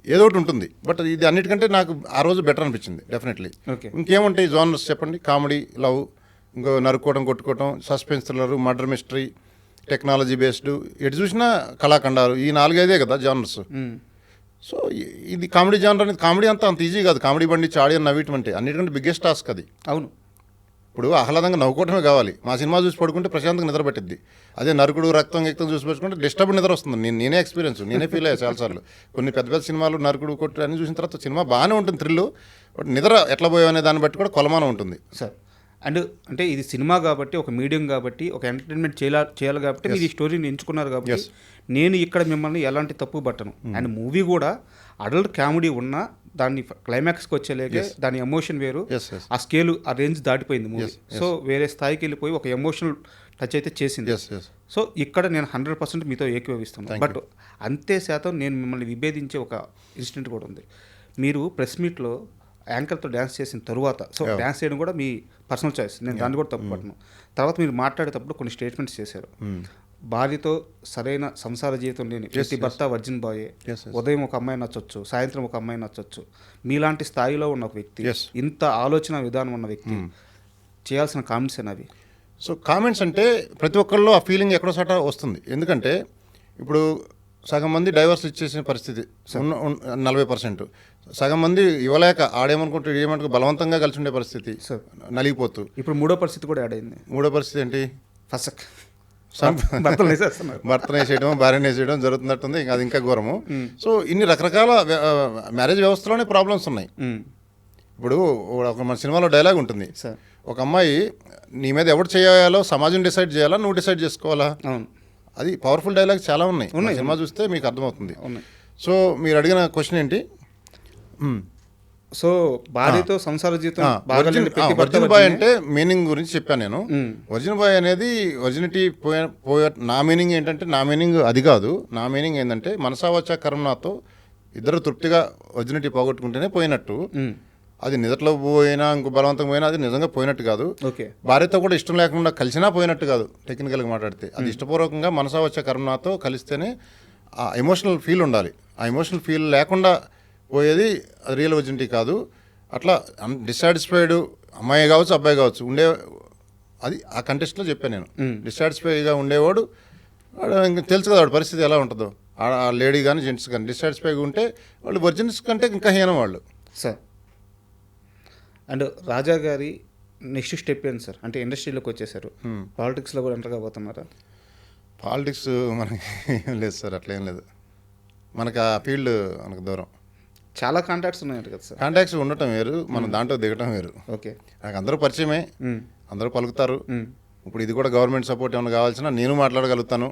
ఏదో ఒకటి ఉంటుంది, బట్ ఇది అన్నిటికంటే నాకు ఆ రోజు బెటర్ అనిపించింది డెఫినెట్లీ. ఓకే. ఇంకేముంటాయి జోనర్స్ చెప్పండి? కామెడీ, లవ్, ఇంకో నరుక్కోవడం, కొట్టుకోవడం, suspense thriller, murder mystery, technology based, ఎటు చూసినా కళాఖండాలు, ఈ 4-5 కదా జానర్స్. సో ఇది కామెడీ జానర్ అనేది, కామెడీ అంత ఈజీ కాదు. కామెడీ బండి ఆడియన్ నవ్వటం అంటే అన్నిటికంటే బిగ్గెస్ట్ టాస్క్ అది. అవును. ఇప్పుడు ఆహ్లాదంగా నవ్వుకోవటమే కావాలి. మా సినిమా చూసి పడుకుంటే ప్రశాంతంగా నిద్ర పట్టిద్ది. అదే నరుకుడు, రక్తం చూసి పడుకుంటే డిస్టర్బ్ నిద్ర వస్తుంది. నేనే ఎక్స్పీరియన్స్, నేనే ఫీల్ అయ్యా చాలాసార్లు. కొన్ని పెద్ద పెద్ద సినిమాలు నరుకుడు, కొట్టు అన్ని చూసిన తర్వాత సినిమా బాగానే ఉంటుంది థ్రిల్, బట్ నిద్ర ఎట్లా పోయావనే దాన్ని బట్టి కూడా కొలమానం ఉంటుంది. సార్ అండ్ అంటే ఇది సినిమా కాబట్టి, ఒక మీడియం కాబట్టి, ఒక ఎంటర్టైన్మెంట్ చేయాలి కాబట్టి మీరు ఈ స్టోరీని ఎంచుకున్నారు కాబట్టి నేను ఇక్కడ మిమ్మల్ని ఎలాంటి తప్పు పట్టను. అండ్ మూవీ కూడా అడల్ట్ కామెడీ ఉన్నా దాన్ని క్లైమాక్స్కి వచ్చేలేకే దాని ఎమోషన్ వేరు, ఆ స్కేల్, ఆ రేంజ్ దాటిపోయింది మూవీ. సో వేరే స్థాయికి వెళ్ళిపోయి ఒక ఎమోషనల్ టచ్ అయితే చేసింది. సో ఇక్కడ నేను 100% మీతో ఏకీభవిస్తున్నాను. బట్ అంతే శాతం నేను మిమ్మల్ని విభేదించే ఒక ఇన్సిడెంట్ కూడా ఉంది. మీరు ప్రెస్ మీట్లో యాంకర్తో డ్యాన్స్ చేసిన తరువాత, సో డ్యాన్స్ చేయడం కూడా మీ పర్సనల్ చాయిస్, నేను దాన్ని కూడా తప్పు పట్టను. తర్వాత మీరు మాట్లాడేటప్పుడు కొన్ని స్టేట్మెంట్స్ చేశారు. భార్యతో సరైన సంసార జీవితం లేని ప్రతి భర్త వర్జిన్ బాయే. ఉదయం ఒక అమ్మాయి నచ్చొచ్చు, సాయంత్రం ఒక అమ్మాయి నచ్చొచ్చు. మీలాంటి స్థాయిలో ఉన్న ఒక వ్యక్తి, ఇంత ఆలోచన విధానం ఉన్న వ్యక్తి చేయాల్సిన కామెంట్స్ అవి. సో కామెంట్స్ అంటే ప్రతి ఒక్కరిలో ఆ ఫీలింగ్ ఎక్కడో చోట వస్తుంది. ఎందుకంటే ఇప్పుడు సగం మంది డైవర్స్ ఇచ్చేసిన పరిస్థితి 40%, సగం మంది ఇవ్వలేక ఆడేమనుకుంటే ఏమనుకో బలవంతంగా కలిసి ఉండే పరిస్థితి నలిగిపోతూ. ఇప్పుడు మూడో పరిస్థితి కూడా యాడ్ అయింది. మూడో పరిస్థితి ఏంటి? ఫసక్ భర్తను వేసేయడం, భార్యను వేసేయడం జరుగుతున్నట్టుంది. అది ఇంకా ఘోరము. సో ఇన్ని రకరకాల మ్యారేజ్ వ్యవస్థలోనే ప్రాబ్లమ్స్ ఉన్నాయి. ఇప్పుడు ఒక మన సినిమాలో డైలాగ్ ఉంటుంది, ఒక అమ్మాయి నీ మీద ఎవరు చేయాలో సమాజం డిసైడ్ చేయాలా, నువ్వు డిసైడ్ చేసుకోవాలా. అది పవర్ఫుల్ డైలాగ్ చాలా ఉన్నాయి. సినిమా చూస్తే మీకు అర్థమవుతుంది. సో మీరు అడిగిన క్వశ్చన్ ఏంటి? సో భార్యతో సంసార జీవితం వర్జిన్ బాయ్ అంటే మీనింగ్ గురించి చెప్పాను నేను. వర్జిన్ బాయ్ అనేది వర్జినిటీ నా మీనింగ్ ఏంటంటే, నా మీనింగ్ అది కాదు. నా మీనింగ్ ఏంటంటే మనసావచ్చ కర్మనాతో ఇద్దరు తృప్తిగా వర్జినిటీ పోగొట్టుకుంటేనే పోయినట్టు. అది నిజట్లో పోయినా, ఇంకో బలవంతం పోయినా అది నిజంగా పోయినట్టు కాదు. భార్యతో కూడా ఇష్టం లేకుండా కలిసినా పోయినట్టు కాదు. టెక్నికల్గా మాట్లాడితే అది ఇష్టపూర్వకంగా మనసావచ్చ కర్మనాతో కలిస్తేనే ఆ ఎమోషనల్ ఫీల్ ఉండాలి. ఆ ఎమోషనల్ ఫీల్ లేకుండా పోయేది అది రియల్ వర్జినిటీ కాదు. అట్లా డిస్సాటిస్ఫైడ్ అమ్మాయి కావచ్చు, అబ్బాయి కావచ్చు ఉండే, అది ఆ కంటెస్ట్లో చెప్పాను నేను. డిస్సాటిస్ఫైగా ఉండేవాడు ఇంకా తెలుసు కదా వాడి పరిస్థితి ఎలా ఉంటుందో. ఆ లేడీ కానీ జెంట్స్ కానీ డిస్సాటిస్ఫైగా ఉంటే వాళ్ళు వర్జిన్స్ కంటే ఇంకా హీనం వాళ్ళు. సార్ అండ్ రాజా గారి నెక్స్ట్ స్టెప్ ఏంటి సార్? అంటే ఇండస్ట్రీలోకి వచ్చేసారు, పాలిటిక్స్లో కూడా ఎంటర్ కాబోతున్నారా? పాలిటిక్స్ మనకి ఏం లేదు సార్, అట్లేం లేదు. మనకు ఆ ఫీల్డ్ మనకు దూరం. చాలా కాంటాక్ట్స్ ఉన్నాయంట కదా సార్? కాంటాక్ట్స్ ఉండటం వేరు, మనం దాంట్లో దిగటం వేరు. ఓకే. నాకు అందరూ పరిచయమే, అందరూ పలుకుతారు. ఇప్పుడు ఇది కూడా గవర్నమెంట్ సపోర్ట్ ఏమైనా కావాల్సిన నేను మాట్లాడగలుగుతాను.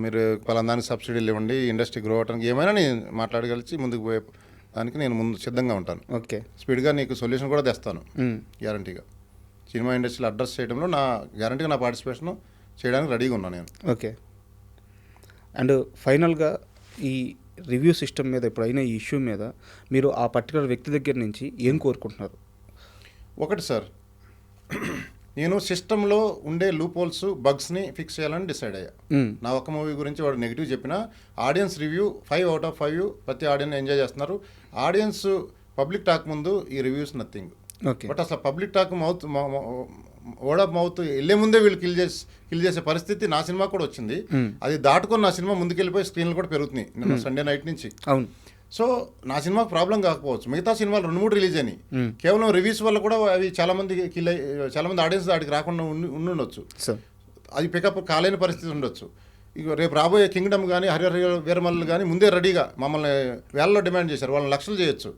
మీరు పలానానికి సబ్సిడీలు ఇవ్వండి, ఇండస్ట్రీ గ్రో అవడానికి ఏమైనా నేను మాట్లాడగలిచి ముందుకు పోయే దానికి నేను ముందు సిద్ధంగా ఉంటాను. ఓకే. స్పీడ్గా నీకు సొల్యూషన్ కూడా తెస్తాను గ్యారంటీగా. సినిమా ఇండస్ట్రీలో అడ్రస్ చేయడంలో గ్యారంటీగా నా పార్టిసిపేషన్ చేయడానికి రెడీగా ఉన్నాను నేను. ఓకే. అండ్ ఫైనల్గా ఈ రివ్యూ సిస్టమ్ మీద ఎప్పుడైనా ఈ ఇష్యూ మీద మీరు ఆ పర్టికులర్ వ్యక్తి దగ్గర నుంచి ఏం కోరుకుంటున్నారు? ఒకటి సార్, నేను సిస్టంలో ఉండే లూప్ హోల్స్ బగ్స్ని ఫిక్స్ చేయాలని డిసైడ్ అయ్యా. నా ఒక్క మూవీ గురించి వాడు నెగిటివ్ చెప్పినా ఆడియన్స్ రివ్యూ 5/5 ప్రతి ఆడియన్స్ ఎంజాయ్ చేస్తున్నారు. ఆడియన్స్ పబ్లిక్ టాక్ ముందు ఈ రివ్యూస్ నథింగ్. ఓకే, బట్ అసలు public talk word of mouth వెళ్ళే ముందే వీళ్ళు కిల్ చేసే పరిస్థితి నా సినిమా కూడా వచ్చింది. అది దాటుకొని నా సినిమా ముందుకెళ్ళిపోయి స్క్రీన్లు కూడా పెరుగుతున్నాయి నిన్న సండే నైట్ నుంచి. అవును. సో నా సినిమాకు ప్రాబ్లం కాకపోవచ్చు, మిగతా సినిమాలు 2-3 రిలీజ్ అయినాయి. కేవలం రివ్యూస్ వల్ల కూడా అవి చాలా మంది ఆడియన్స్ దాటికి రాకుండా ఉండొచ్చు. అది పికప్ కాలేని పరిస్థితి ఉండొచ్చు. ఇక రేపు రాబోయే కింగ్డమ్ కానీ హరిహర వీరమల్లు కానీ ముందే రెడీగా మమ్మల్ని వేలలో డిమాండ్ చేశారు, వాళ్ళని లక్షలు చేయొచ్చు.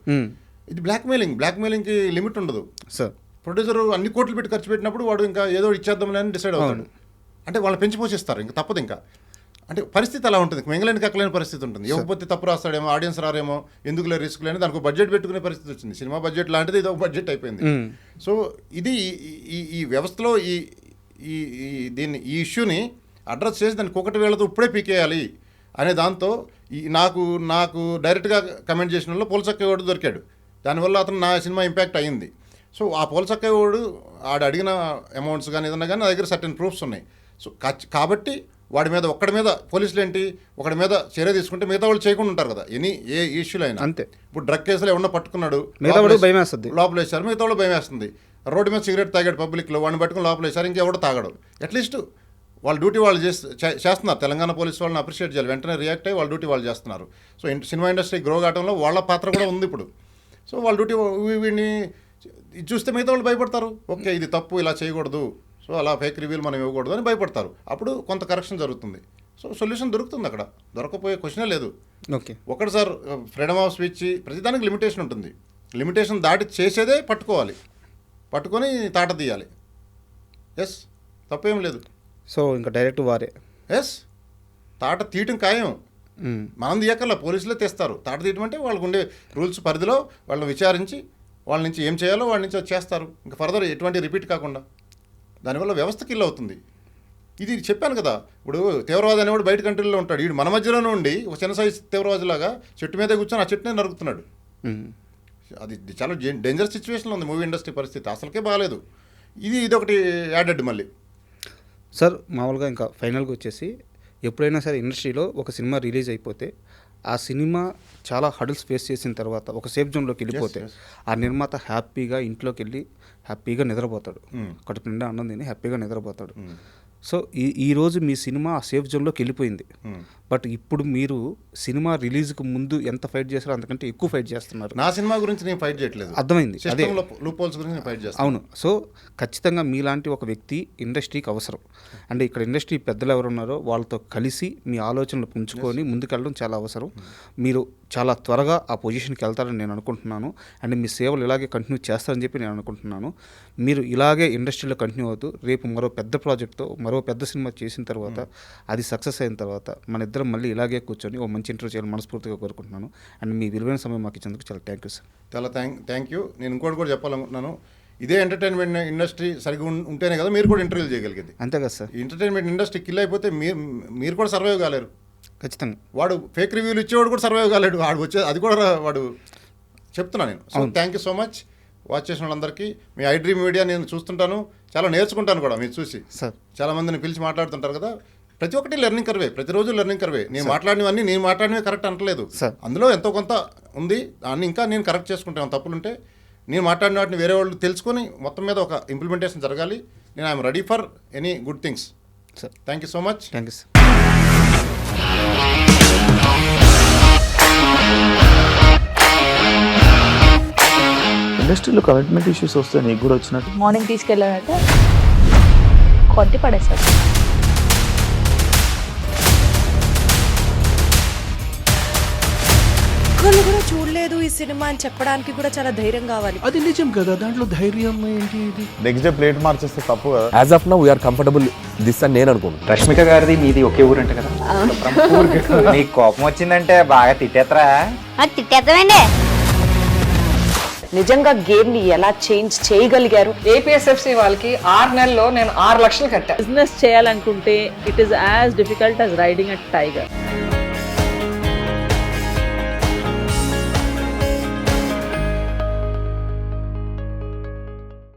ఇది బ్లాక్మెయిలింగ్కి లిమిట్ ఉండదు సార్. ప్రొడ్యూసర్ అన్ని కోట్లు పెట్టి ఖర్చు పెట్టినప్పుడు వాడు ఇంకా ఏదో ఇచ్చేద్దామని అని డిసైడ్ అవుతాడు. అంటే వాళ్ళు పెంచి పోషిస్తారు, ఇంకా తప్పదు. ఇంకా అంటే పరిస్థితి అలా ఉంటుంది, మింగలేని కక్కలేని పరిస్థితి ఉంటుంది. ఇవ్వకపోతే తప్పు రాస్తాడేమో, ఆడియన్స్ రారేమో, ఎందుకులే రిస్క్ లేని దానికి బడ్జెట్ పెట్టుకునే పరిస్థితి వచ్చింది. సినిమా బడ్జెట్ లాంటిది ఇది ఒక బడ్జెట్ అయిపోయింది. సో ఇది ఈ వ్యవస్థలో ఈ ఇష్యూని అడ్రస్ చేసి దానికి ఒకటి వేళతో ఇప్పుడే పీకేయాలి అనే దాంతో నాకు డైరెక్ట్గా కమెంట్ చేసిన వాళ్ళు పోల్చక్కయ్యవాడు దొరికాడు. దానివల్ల అతను నా సినిమా ఇంపాక్ట్ అయ్యింది. సో ఆ పోల్చక్కయ్యవాడు అడిగిన అమౌంట్స్ కానీ ఏదన్నా కానీ నా దగ్గర సర్టెన్ ప్రూఫ్స్ ఉన్నాయి. సో కాబట్టి వాడి మీద ఒక్కడి మీద పోలీసులు ఏంటి ఒకడి మీద చర్య తీసుకుంటే మిగతా వాళ్ళు చేయకుండా ఉంటారు కదా, ఏ ఇష్యూలు అయినా. అంతే. ఇప్పుడు డ్రగ్ కేసులో ఏమన్నా పట్టుకున్నాడు, భయం వేస్తుంది, లోపల వేశారు, మిగతా వాళ్ళు భయం వేస్తుంది. రోడ్డు మీద సిగరెట్ తాగాడు పబ్లిక్లో, వాడిని పట్టుకుని లోపల వేశారు, ఇంకెవడో తాగడు. అట్లీస్ట్ వాళ్ళ డ్యూటీ వాళ్ళు చేస్తున్నారు. తెలంగాణ పోలీసు వాళ్ళని అప్రిషియేట్ చేయాలి, వెంటనే రియాక్ట్ అయ్యి వాళ్ళ డ్యూటీ వాళ్ళు చేస్తున్నారు. సో సినిమా ఇండస్ట్రీ గ్రో కావడంలో వాళ్ళ పాత్ర కూడా ఉంది ఇప్పుడు. సో వాళ్ళ డ్యూటీ వీడిని చూస్తే మిగతా వాళ్ళు భయపడతారు, ఓకే ఇది తప్పు, ఇలా చేయకూడదు, సో అలా ఫేక్ రివ్యూలు మనం ఇవ్వకూడదు అని భయపడతారు. అప్పుడు కొంత కరెక్షన్ జరుగుతుంది. సో సొల్యూషన్ దొరుకుతుంది, అక్కడ దొరకపోయే క్వశ్చనే లేదు. ఓకే, ఒకటి సార్, ఫ్రీడమ్ ఆఫ్ స్పీచ్ ప్రతిదానికి లిమిటేషన్ ఉంటుంది. లిమిటేషన్ దాటి చేసేదే పట్టుకొని తాట తీయాలి. ఎస్, తప్పేం లేదు. సో ఇంకా డైరెక్ట్ వారే ఎస్, తాట తీయటం ఖాయం. మనం తీయకల్లా పోలీసులే తెస్తారు. తాట తీయటం అంటే వాళ్ళకు ఉండే రూల్స్ పరిధిలో వాళ్ళని విచారించి వాళ్ళ నుంచి ఏం చేయాలో వాళ్ళ నుంచి చేస్తారు. ఇంకా ఫర్దర్ ఎటువంటి రిపీట్ కాకుండా. దానివల్ల వ్యవస్థ కిల్ అవుతుంది. ఇది చెప్పాను కదా, ఇప్పుడు తీవ్రవాది అనేవాడు బయట కంట్రీలో ఉంటాడు, వీడు మన మధ్యలోనే ఉండి ఒక చిన్న సైజు తీవ్రవాదిలాగా చెట్టు మీద కూర్చొని ఆ చెట్టునే నరుకుతున్నాడు. అది చాలా డేంజరస్ సిచ్యువేషన్లో ఉంది మూవీ ఇండస్ట్రీ పరిస్థితి, అసలుకే బాగాలేదు. ఇది ఒకటి యాడెడ్ మళ్ళీ. సార్ మామూలుగా ఇంకా ఫైనల్గా వచ్చేసి ఎప్పుడైనా సరే ఇండస్ట్రీలో ఒక సినిమా రిలీజ్ అయిపోతే ఆ సినిమా చాలా హడల్స్ ఫేస్ చేసిన తర్వాత ఒక సేఫ్ జోన్లోకి వెళ్ళిపోతే ఆ నిర్మాత హ్యాపీగా ఇంట్లోకి వెళ్ళి హ్యాపీగా నిద్రపోతాడు, కడుపు నిండా అన్నం తిని హ్యాపీగా నిద్రపోతాడు. సో ఈ రోజు మీ సినిమా ఆ సేఫ్ జోన్లోకి వెళ్ళిపోయింది. బట్ ఇప్పుడు మీరు సినిమా రిలీజ్కి ముందు ఎంత ఫైట్ చేస్తారో అంతకంటే ఎక్కువ ఫైట్ చేస్తున్నారు. నా సినిమా గురించి నేను ఫైట్ చేయట్లేదు, అర్థమైంది. అదే లూప్ హోల్స్ గురించి ఫైట్ చేస్తాను. అవును. సో ఖచ్చితంగా మీలాంటి ఒక వ్యక్తి ఇండస్ట్రీకి అవసరం. అంటే ఇక్కడ ఇండస్ట్రీ పెద్దలు ఎవరు ఉన్నారో వాళ్ళతో కలిసి మీ ఆలోచనలు పుంజుకొని ముందుకెళ్ళడం చాలా అవసరం. మీరు చాలా త్వరగా ఆ పొజిషన్కి వెళ్తారని నేను అనుకుంటున్నాను. అండ్ మీ సేవలు ఇలాగే కంటిన్యూ చేస్తారని చెప్పి నేను అనుకుంటున్నాను. మీరు ఇలాగే ఇండస్ట్రీలో కంటిన్యూ అవుతూ రేపు మరో పెద్ద ప్రాజెక్ట్తో మరో పెద్ద సినిమా చేసిన తర్వాత అది సక్సెస్ అయిన తర్వాత మన ఇద్దరం మళ్ళీ ఇలాగే కూర్చొని ఓ మంచి ఇంటర్వ్యూ చేయాలని మనస్ఫూర్తిగా కోరుకుంటున్నాను. అండ్ మీ విలువైన సమయం మాకు ఇచ్చేందుకు చాలా థ్యాంక్ యూ సార్. చాలా థ్యాంక్ యూ. నేను ఇంకోటి కూడా చెప్పాలనుకుంటున్నాను, ఇదే ఎంటర్టైన్మెంట్ ఇండస్ట్రీ సరిగ్గా ఉంటేనే కదా మీరు కూడా ఇంటర్వ్యూలు చేయగలిగేది. అంతే కదా సార్. ఎంటర్టైన్మెంట్ ఇండస్ట్రీ కిల్ అయిపోతే మీరు కూడా సర్వైవ్ కాలేరు. ఖచ్చితంగా వాడు ఫేక్ రివ్యూలు ఇచ్చేవాడు కూడా సర్వైవ్ కాలేడు, వాడు అది కూడా వాడు చెప్తున్నాను నేను. So thank you so much watch చేసిన వాళ్ళందరికీ. మీ ఐడ్రీమ్ మీడియా నేను చూస్తుంటాను, చాలా నేర్చుకుంటాను కూడా మీరు చూసి. సార్ చాలా మందిని పిలిచి మాట్లాడుతుంటారు కదా, ప్రతి ఒక్కటి లెర్నింగ్ కర్వే, ప్రతిరోజు లెర్నింగ్ కర్వే. నేను మాట్లాడినవి కరెక్ట్ అంటలేదు, అందులో ఎంతో కొంత ఉంది, దాన్ని ఇంకా నేను కరెక్ట్ చేసుకుంటాను. తప్పులుంటే నేను మాట్లాడిన వాటిని వేరే వాళ్ళు తెలుసుకొని మొత్తం మీద ఒక ఇంప్లిమెంటేషన్ జరగాలి. నేను I'm ready for any good things. Sir thank you so much. Thank you sir. ఇండస్ట్రీలో కమిట్మెంట్ ఇష్యూస్ వస్తే నీకు కూడా వచ్చినట్టు? మార్నింగ్ తీసుకెళ్ళానంటే కొట్టి పడేస్తారు. ఒక్కళ్ళు కూడా చూడలేదు ఈ సినిమా అని చెప్పడానికి కూడా చాలా ధైర్యం కావాలి. అది నిజం కదా, దాంట్లో ధైర్యం ఏంటి? నెక్స్ట్ డే ప్లేట్ మార్చేస్తే తప్పు కదా. As of now we are comfortable this అని నేను అనుకుంటున్నాను. రష్మిక గారిది మీది ఒకే ఊరు అంట కదా. నీకు కోపం వచ్చిందంటే బాగా తిట్టేత్తరా? తిట్టేద్దామండి. నిజంగా గేమ్ ని ఎలా చేంజ్ చేయగలిగారు? ఏపీఎస్ఎఫ్సి వాళ్ళకి 6 నెలల్లో నేను 6 లక్షలు కట్టా. బిజినెస్ చేయాలనుకుంటే it is as difficult as riding a tiger.